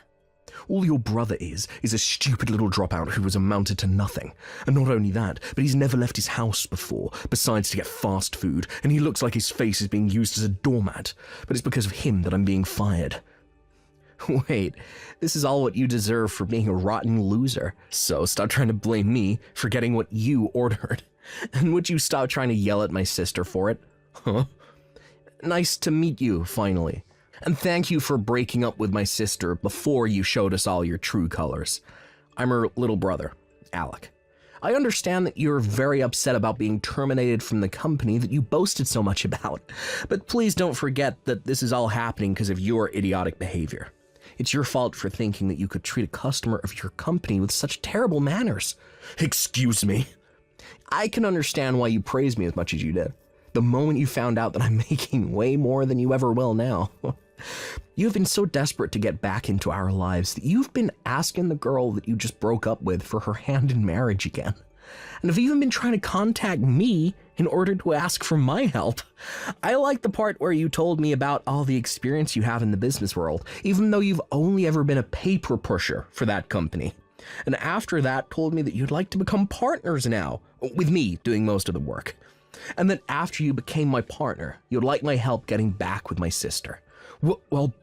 All your brother is a stupid little dropout who has amounted to nothing. And not only that, but he's never left his house before, besides to get fast food, and he looks like his face is being used as a doormat. But it's because of him that I'm being fired. Wait, this is all what you deserve for being a rotten loser. So stop trying to blame me for getting what you ordered. And would you stop trying to yell at my sister for it? Huh? Nice to meet you, finally. And thank you for breaking up with my sister before you showed us all your true colors. I'm her little brother, Alec. I understand that you're very upset about being terminated from the company that you boasted so much about, but please don't forget that this is all happening because of your idiotic behavior. It's your fault for thinking that you could treat a customer of your company with such terrible manners. Excuse me. I can understand why you praised me as much as you did. The moment you found out that I'm making way more than you ever will now. You've been so desperate to get back into our lives that you've been asking the girl that you just broke up with for her hand in marriage again. And have even been trying to contact me in order to ask for my help. I like the part where you told me about all the experience you have in the business world, even though you've only ever been a paper pusher for that company. And after that, told me that you'd like to become partners now, with me doing most of the work. And that after you became my partner, you'd like my help getting back with my sister. Well,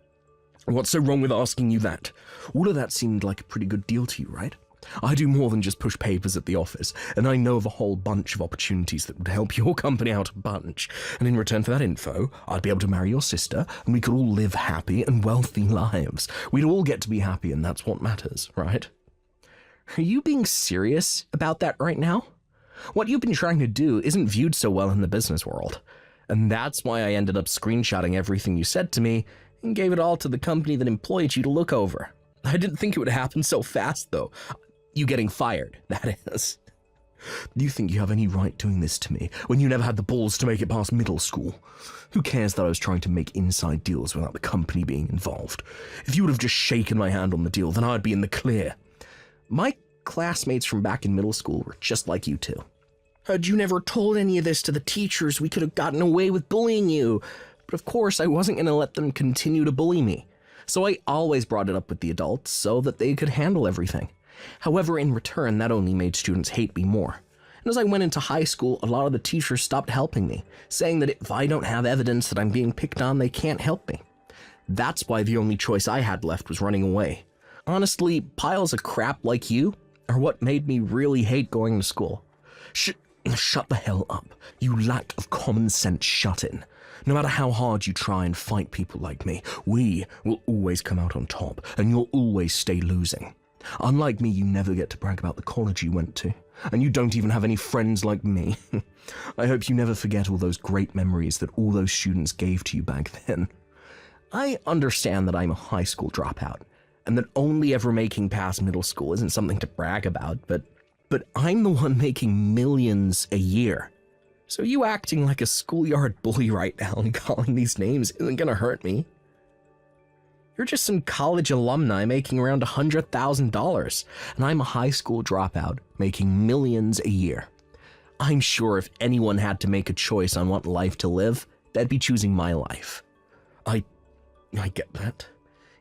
what's so wrong with asking you that? All of that seemed like a pretty good deal to you, right? I do more than just push papers at the office, and I know of a whole bunch of opportunities that would help your company out a bunch. And in return for that info, I'd be able to marry your sister, and we could all live happy and wealthy lives. We'd all get to be happy, and that's what matters, right? Are you being serious about that right now? What you've been trying to do isn't viewed so well in the business world. And that's why I ended up screenshotting everything you said to me and gave it all to the company that employed you to look over. I didn't think it would happen so fast, though. You getting fired, that is. Do you think you have any right doing this to me when you never had the balls to make it past middle school? Who cares that I was trying to make inside deals without the company being involved? If you would have just shaken my hand on the deal, then I'd be in the clear. My classmates from back in middle school were just like you two. Had you never told any of this to the teachers, we could have gotten away with bullying you. But of course, I wasn't going to let them continue to bully me. So I always brought it up with the adults so that they could handle everything. However, in return, that only made students hate me more. And as I went into high school, a lot of the teachers stopped helping me, saying that if I don't have evidence that I'm being picked on, they can't help me. That's why the only choice I had left was running away. Honestly, piles of crap like you are what made me really hate going to school. Shut the hell up. You lack of common sense shut in. No matter how hard you try and fight people like me, we will always come out on top, and you'll always stay losing. Unlike me, you never get to brag about the college you went to, and you don't even have any friends like me. I hope you never forget all those great memories that all those students gave to you back then. I understand that I'm a high school dropout, and that only ever making past middle school isn't something to brag about, but I'm the one making millions a year. So you acting like a schoolyard bully right now and calling these names isn't gonna hurt me. You're just some college alumni making around $100,000, and I'm a high school dropout making millions a year. I'm sure if anyone had to make a choice on what life to live, they'd be choosing my life. I get that.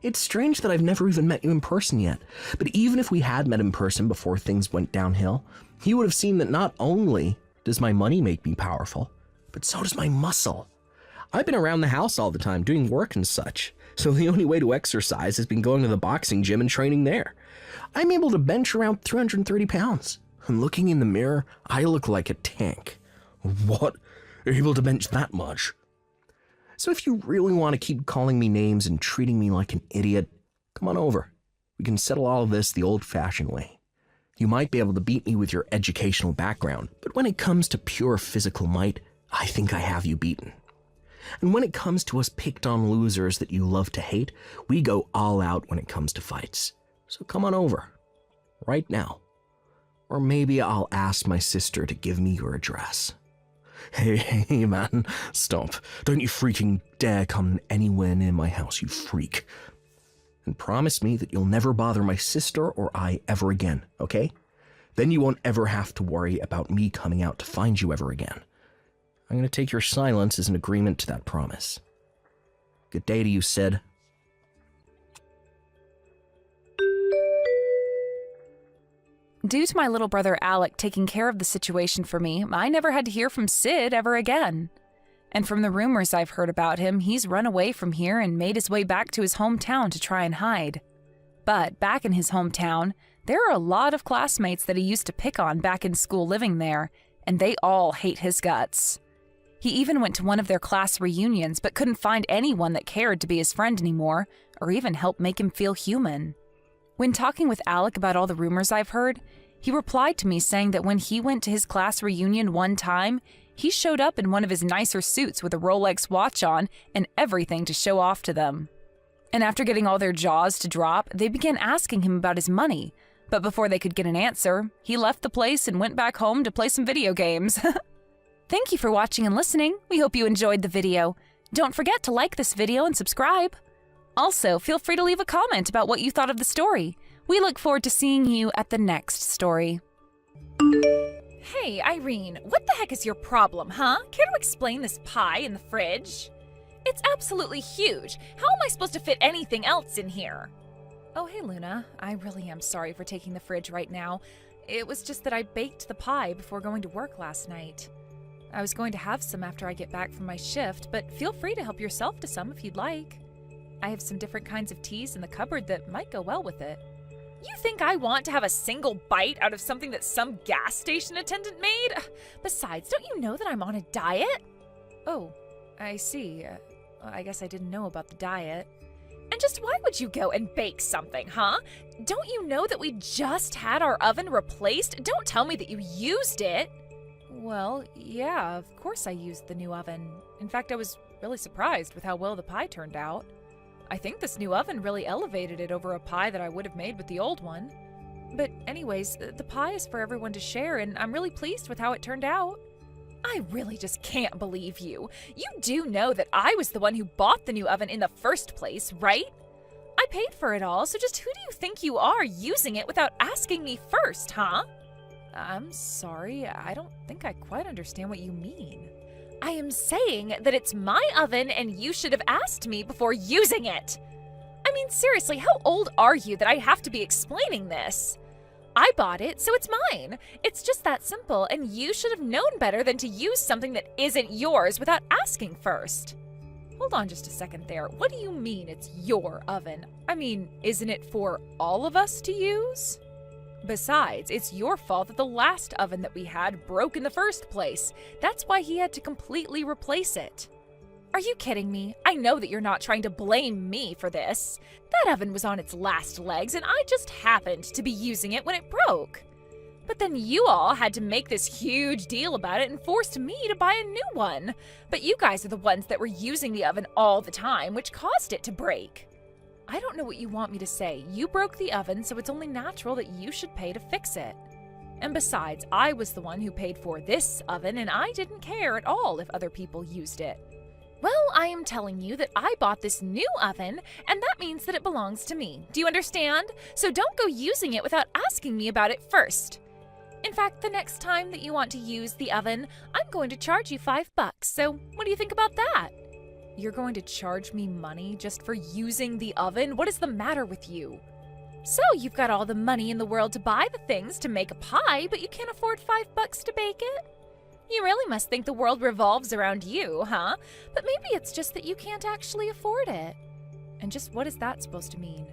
It's strange that I've never even met you in person yet, but even if we had met in person before things went downhill, you would have seen that not only does my money make me powerful, but so does my muscle. I've been around the house all the time doing work and such, so the only way to exercise has been going to the boxing gym and training there. I'm able to bench around 330 pounds, and looking in the mirror, I look like a tank. What? You're able to bench that much? So if you really want to keep calling me names and treating me like an idiot, come on over. We can settle all of this the old-fashioned way. You might be able to beat me with your educational background, but when it comes to pure physical might, I think I have you beaten. And when it comes to us picked-on losers that you love to hate, we go all out when it comes to fights. So come on over. Right now. Or maybe I'll ask my sister to give me your address. Hey, man, stop. Don't you freaking dare come anywhere near my house, you freak. And promise me that you'll never bother my sister or I ever again, okay? Then you won't ever have to worry about me coming out to find you ever again. I'm going to take your silence as an agreement to that promise. Good day to you, Sid. Due to my little brother Alec taking care of the situation for me, I never had to hear from Sid ever again. And from the rumors I've heard about him, he's run away from here and made his way back to his hometown to try and hide. But back in his hometown, there are a lot of classmates that he used to pick on back in school living there, and they all hate his guts. He even went to one of their class reunions but couldn't find anyone that cared to be his friend anymore or even help make him feel human. When talking with Alec about all the rumors I've heard, he replied to me saying that when he went to his class reunion one time, he showed up in one of his nicer suits with a Rolex watch on and everything to show off to them. And after getting all their jaws to drop, they began asking him about his money. But before they could get an answer, he left the place and went back home to play some video games. Thank you for watching and listening. We hope you enjoyed the video. Don't forget to like this video and subscribe. Also, feel free to leave a comment about what you thought of the story. We look forward to seeing you at the next story. Hey, Irene, what the heck is your problem, huh? Care to explain this pie in the fridge? It's absolutely huge. How am I supposed to fit anything else in here? Oh, hey, Luna. I really am sorry for taking the fridge right now. It was just that I baked the pie before going to work last night. I was going to have some after I get back from my shift, but feel free to help yourself to some if you'd like. I have some different kinds of teas in the cupboard that might go well with it. You think I want to have a single bite out of something that some gas station attendant made? Besides, don't you know that I'm on a diet? Oh, I see. I guess I didn't know about the diet. And just why would you go and bake something, huh? Don't you know that we just had our oven replaced? Don't tell me that you used it. Well, yeah, of course I used the new oven. In fact, I was really surprised with how well the pie turned out. I think this new oven really elevated it over a pie that I would have made with the old one. But anyways, the pie is for everyone to share, and I'm really pleased with how it turned out. I really just can't believe you. You do know that I was the one who bought the new oven in the first place, right? I paid for it all, so just who do you think you are using it without asking me first, huh? I'm sorry, I don't think I quite understand what you mean. I am saying that it's my oven and you should have asked me before using it. I mean, seriously, how old are you that I have to be explaining this? I bought it, so it's mine. It's just that simple, and you should have known better than to use something that isn't yours without asking first. Hold on just a second there. What do you mean it's your oven? I mean, isn't it for all of us to use? Besides, it's your fault that the last oven that we had broke in the first place. That's why he had to completely replace it. Are you kidding me? I know that you're not trying to blame me for this. That oven was on its last legs, and I just happened to be using it when it broke. But then you all had to make this huge deal about it and forced me to buy a new one. But you guys are the ones that were using the oven all the time, which caused it to break. I don't know what you want me to say. You broke the oven, so it's only natural that you should pay to fix it. And besides, I was the one who paid for this oven, and I didn't care at all if other people used it. Well, I am telling you that I bought this new oven, and that means that it belongs to me. Do you understand? So don't go using it without asking me about it first. In fact, the next time that you want to use the oven, I'm going to charge you $5. So what do you think about that? You're going to charge me money just for using the oven? What is the matter with you? So you've got all the money in the world to buy the things to make a pie, but you can't afford $5 to bake it? You really must think the world revolves around you, huh? But maybe it's just that you can't actually afford it. And just what is that supposed to mean?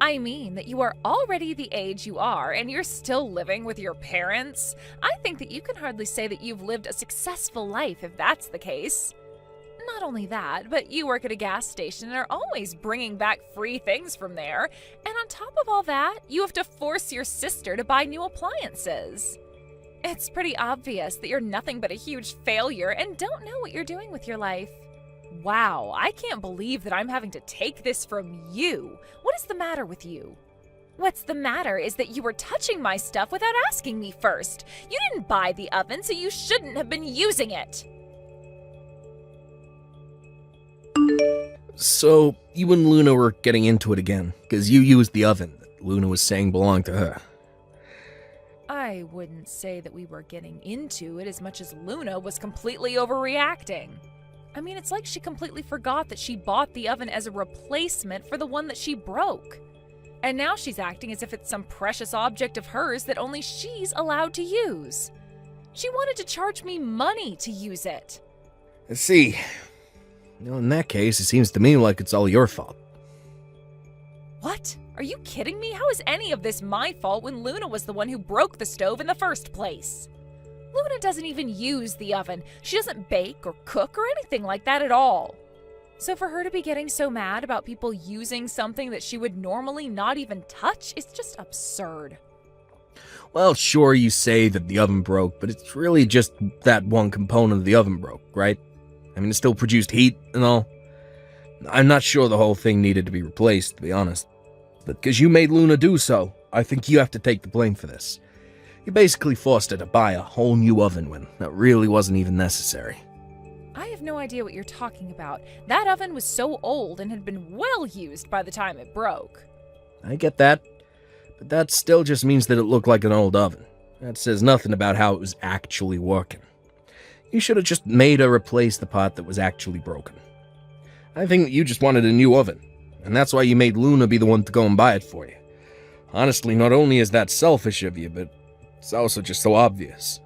I mean that you are already the age you are and you're still living with your parents. I think that you can hardly say that you've lived a successful life if that's the case. Not only that, but you work at a gas station and are always bringing back free things from there. And on top of all that, you have to force your sister to buy new appliances. It's pretty obvious that you're nothing but a huge failure and don't know what you're doing with your life. Wow, I can't believe that I'm having to take this from you. What is the matter with you? What's the matter is that you were touching my stuff without asking me first. You didn't buy the oven, so you shouldn't have been using it. So, you and Luna were getting into it again, because you used the oven that Luna was saying belonged to her. I wouldn't say that we were getting into it as much as Luna was completely overreacting. I mean, it's like she completely forgot that she bought the oven as a replacement for the one that she broke. And now she's acting as if it's some precious object of hers that only she's allowed to use. She wanted to charge me money to use it. Let's see. Well, in that case, it seems to me like it's all your fault. What? Are you kidding me? How is any of this my fault when Luna was the one who broke the stove in the first place? Luna doesn't even use the oven. She doesn't bake or cook or anything like that at all. So for her to be getting so mad about people using something that she would normally not even touch is just absurd. Well, sure, you say that the oven broke, but it's really just that one component of the oven broke, right? I mean, it still produced heat and all. I'm not sure the whole thing needed to be replaced, to be honest. But because you made Luna do so, I think you have to take the blame for this. You basically forced her to buy a whole new oven when that really wasn't even necessary. I have no idea what you're talking about. That oven was so old and had been well used by the time it broke. I get that, but that still just means that it looked like an old oven. That says nothing about how it was actually working. You should have just made her replace the part that was actually broken. I think that you just wanted a new oven, and that's why you made Luna be the one to go and buy it for you. Honestly, not only is that selfish of you, but it's also just so obvious.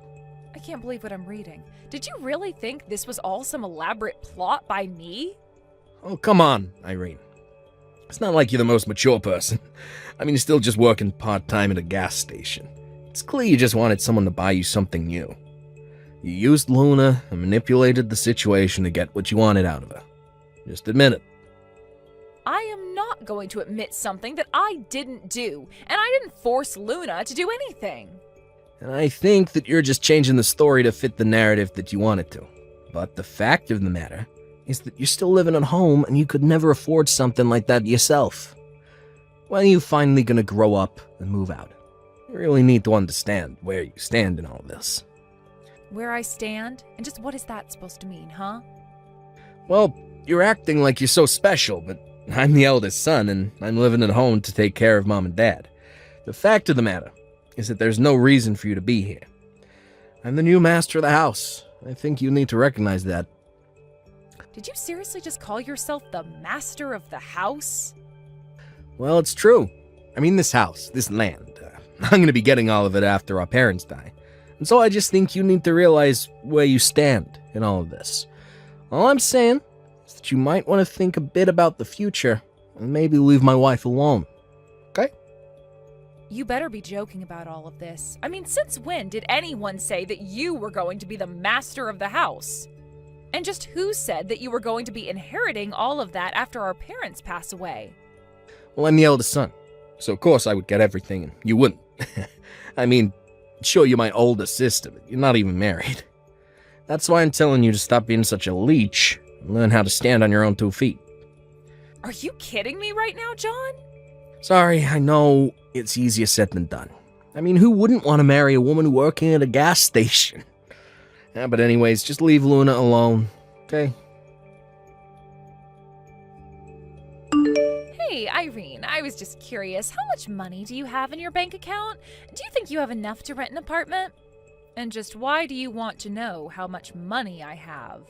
I can't believe what I'm reading. Did you really think this was all some elaborate plot by me? Oh, come on, Irene. It's not like you're the most mature person. I mean, you're still just working part-time at a gas station. It's clear you just wanted someone to buy you something new. You used Luna and manipulated the situation to get what you wanted out of her. Just admit it. I am not going to admit something that I didn't do, and I didn't force Luna to do anything. And I think that you're just changing the story to fit the narrative that you want it to. But the fact of the matter is that you're still living at home and you could never afford something like that yourself. When are you finally gonna grow up and move out? You really need to understand where you stand in all this. Where I stand? And just what is that supposed to mean, huh? Well, you're acting like you're so special, but I'm the eldest son and I'm living at home to take care of Mom and Dad. The fact of the matter is that there's no reason for you to be here. I'm the new master of the house. I think you need to recognize that. Did you seriously just call yourself the master of the house? Well, it's true. I mean, this house, this land, I'm going to be getting all of it after our parents die. And so I just think you need to realize where you stand in all of this. All I'm saying is that you might want to think a bit about the future and maybe leave my wife alone. Okay? You better be joking about all of this. I mean, since when did anyone say that you were going to be the master of the house? And just who said that you were going to be inheriting all of that after our parents pass away? Well, I'm the eldest son, so of course I would get everything and you wouldn't. I mean, sure, you're my older sister, but you're not even married. That's why I'm telling you to stop being such a leech and learn how to stand on your own 2 feet. Are you kidding me right now, John? Sorry, I know it's easier said than done. I mean, who wouldn't want to marry a woman working at a gas station? Yeah, but anyways, just leave Luna alone, okay? Hey, Irene, I was just curious. How much money do you have in your bank account? Do you think you have enough to rent an apartment? And just why do you want to know how much money I have?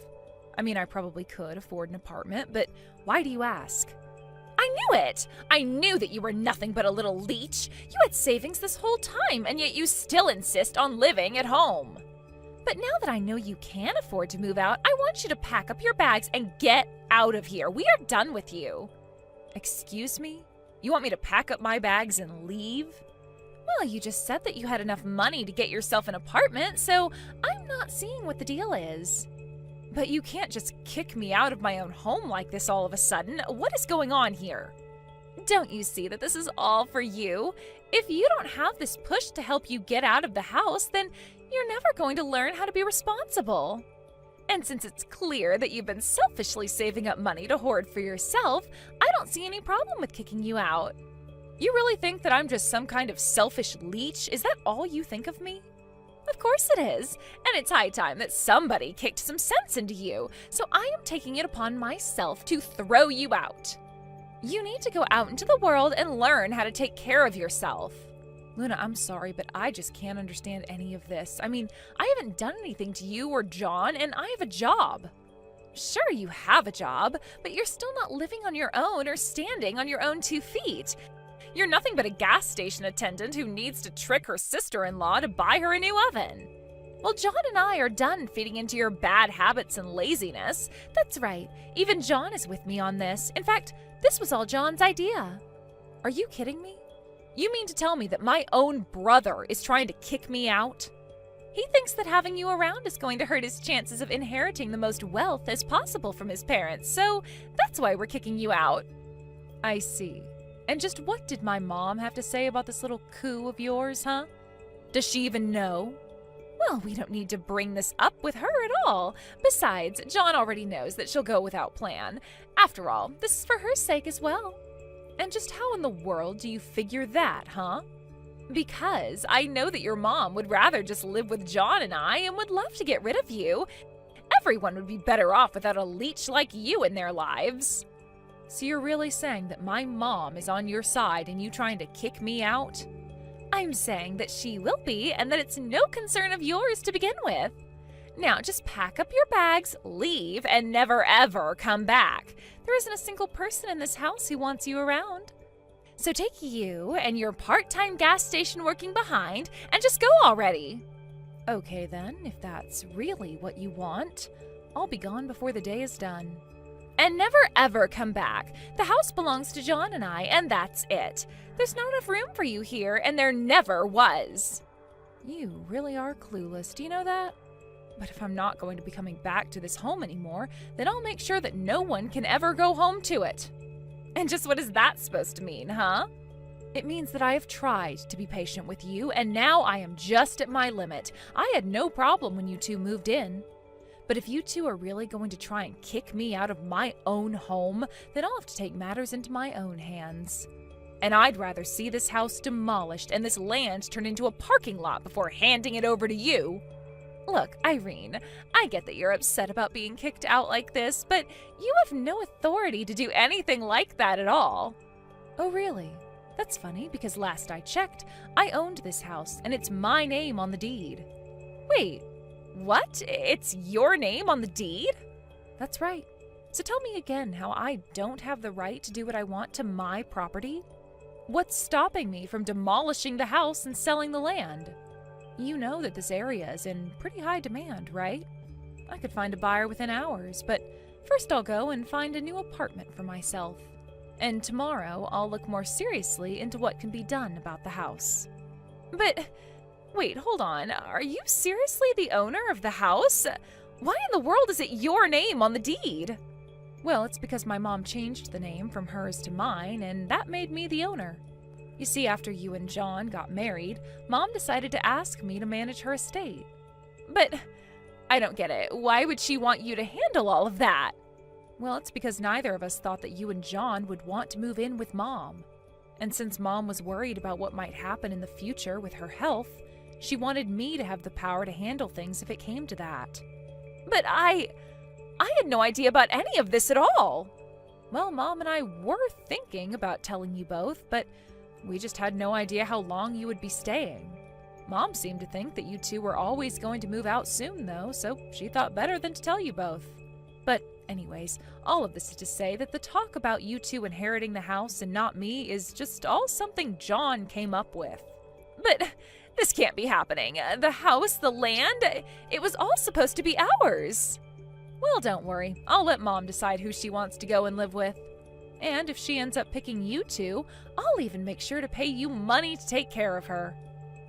I mean, I probably could afford an apartment, but why do you ask? I knew it! I knew that you were nothing but a little leech. You had savings this whole time, and yet you still insist on living at home. But now that I know you can afford to move out, I want you to pack up your bags and get out of here. We are done with you. Excuse me? You want me to pack up my bags and leave? Well, you just said that you had enough money to get yourself an apartment, so I'm not seeing what the deal is. But you can't just kick me out of my own home like this all of a sudden. What is going on here? Don't you see that this is all for you? If you don't have this push to help you get out of the house, then you're never going to learn how to be responsible. And since it's clear that you've been selfishly saving up money to hoard for yourself, I don't see any problem with kicking you out. You really think that I'm just some kind of selfish leech? Is that all you think of me? Of course it is, and it's high time that somebody kicked some sense into you, so I am taking it upon myself to throw you out. You need to go out into the world and learn how to take care of yourself. Luna, I'm sorry, but I just can't understand any of this. I mean, I haven't done anything to you or John, and I have a job. Sure, you have a job, but you're still not living on your own or standing on your own 2 feet. You're nothing but a gas station attendant who needs to trick her sister-in-law to buy her a new oven. Well, John and I are done feeding into your bad habits and laziness. That's right, even John is with me on this. In fact, this was all John's idea. Are you kidding me? You mean to tell me that my own brother is trying to kick me out? He thinks that having you around is going to hurt his chances of inheriting the most wealth as possible from his parents, so that's why we're kicking you out. I see. And just what did my mom have to say about this little coup of yours, huh? Does she even know? Well, we don't need to bring this up with her at all. Besides, John already knows that she'll go without plan. After all, this is for her sake as well. And just how in the world do you figure that, huh? Because I know that your mom would rather just live with John and I and would love to get rid of you. Everyone would be better off without a leech like you in their lives. So you're really saying that my mom is on your side and you trying to kick me out? I'm saying that she will be and that it's no concern of yours to begin with. Now just pack up your bags, leave, and never ever come back. There isn't a single person in this house who wants you around. So take you and your part-time gas station working behind and just go already. Okay then, if that's really what you want, I'll be gone before the day is done. And never ever come back. The house belongs to John and I, and that's it. There's not enough room for you here, and there never was. You really are clueless, do you know that? But if I'm not going to be coming back to this home anymore, then I'll make sure that no one can ever go home to it. And just what is that supposed to mean, huh? It means that I have tried to be patient with you, and now I am just at my limit. I had no problem when you two moved in. But if you two are really going to try and kick me out of my own home, then I'll have to take matters into my own hands. And I'd rather see this house demolished and this land turned into a parking lot before handing it over to you. Look, Irene, I get that you're upset about being kicked out like this, but you have no authority to do anything like that at all. Oh, really? That's funny, because last I checked, I owned this house, and it's my name on the deed. Wait, what? It's your name on the deed? That's right. So tell me again how I don't have the right to do what I want to my property? What's stopping me from demolishing the house and selling the land? You know that this area is in pretty high demand, right? I could find a buyer within hours, but first I'll go and find a new apartment for myself. And tomorrow I'll look more seriously into what can be done about the house. But wait, hold on. Are you seriously the owner of the house? Why in the world is it your name on the deed? Well, it's because my mom changed the name from hers to mine, and that made me the owner. You see, after you and John got married, Mom decided to ask me to manage her estate. But I don't get it. Why would she want you to handle all of that? Well, it's because neither of us thought that you and John would want to move in with Mom. And since Mom was worried about what might happen in the future with her health, she wanted me to have the power to handle things if it came to that. But I had no idea about any of this at all. Well, Mom and I were thinking about telling you both, but we just had no idea how long you would be staying. Mom seemed to think that you two were always going to move out soon, though, so she thought better than to tell you both. But anyways, all of this is to say that the talk about you two inheriting the house and not me is just all something John came up with. But this can't be happening. The house, the land, it was all supposed to be ours. Well, don't worry. I'll let Mom decide who she wants to go and live with. And if she ends up picking you two, I'll even make sure to pay you money to take care of her.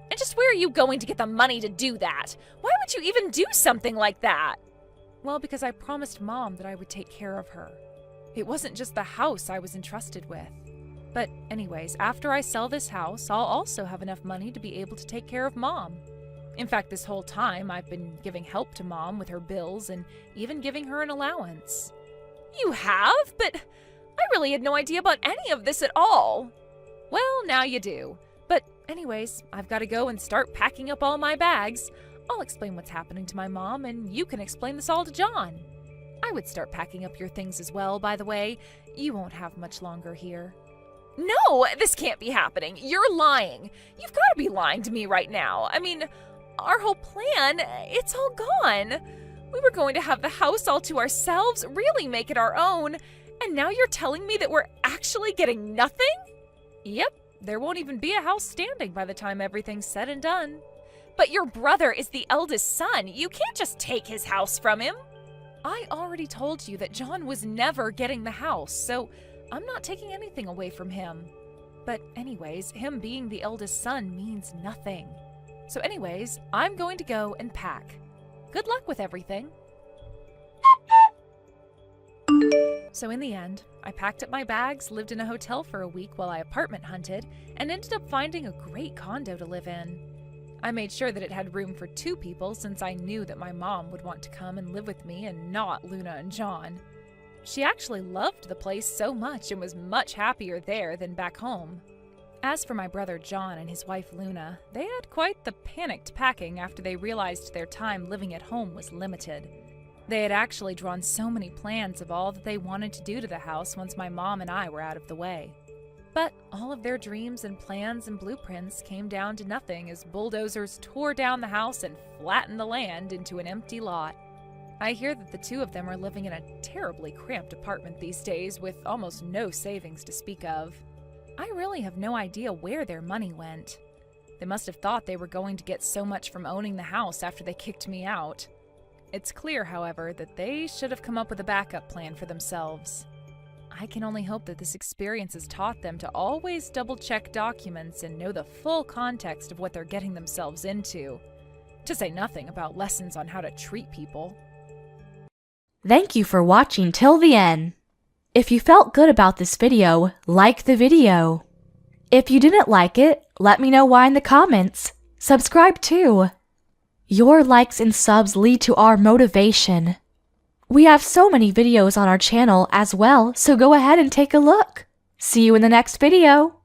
And just where are you going to get the money to do that? Why would you even do something like that? Well, because I promised Mom that I would take care of her. It wasn't just the house I was entrusted with. But anyways, after I sell this house, I'll also have enough money to be able to take care of Mom. In fact, this whole time, I've been giving help to Mom with her bills and even giving her an allowance. You have? But I really had no idea about any of this at all. Well, now you do. But anyways, I've got to go and start packing up all my bags. I'll explain what's happening to my mom, and you can explain this all to John. I would start packing up your things as well, by the way. You won't have much longer here. No, this can't be happening. You're lying. You've got to be lying to me right now. I mean, our whole plan, it's all gone. We were going to have the house all to ourselves, really make it our own. And now you're telling me that we're actually getting nothing? Yep, there won't even be a house standing by the time everything's said and done. But your brother is the eldest son. You can't just take his house from him. I already told you that John was never getting the house, so I'm not taking anything away from him. But anyways, him being the eldest son means nothing. So anyways, I'm going to go and pack. Good luck with everything. So in the end, I packed up my bags, lived in a hotel for a week while I apartment hunted, and ended up finding a great condo to live in. I made sure that it had room for 2 people since I knew that my mom would want to come and live with me and not Luna and John. She actually loved the place so much and was much happier there than back home. As for my brother John and his wife Luna, they had quite the panicked packing after they realized their time living at home was limited. They had actually drawn so many plans of all that they wanted to do to the house once my mom and I were out of the way. But all of their dreams and plans and blueprints came down to nothing as bulldozers tore down the house and flattened the land into an empty lot. I hear that the 2 of them are living in a terribly cramped apartment these days with almost no savings to speak of. I really have no idea where their money went. They must have thought they were going to get so much from owning the house after they kicked me out. It's clear, however, that they should have come up with a backup plan for themselves. I can only hope that this experience has taught them to always double-check documents and know the full context of what they're getting themselves into, to say nothing about lessons on how to treat people. Thank you for watching till the end. If you felt good about this video, like the video. If you didn't like it, let me know why in the comments. Subscribe too. Your likes and subs lead to our motivation. We have so many videos on our channel as well, so go ahead and take a look. See you in the next video.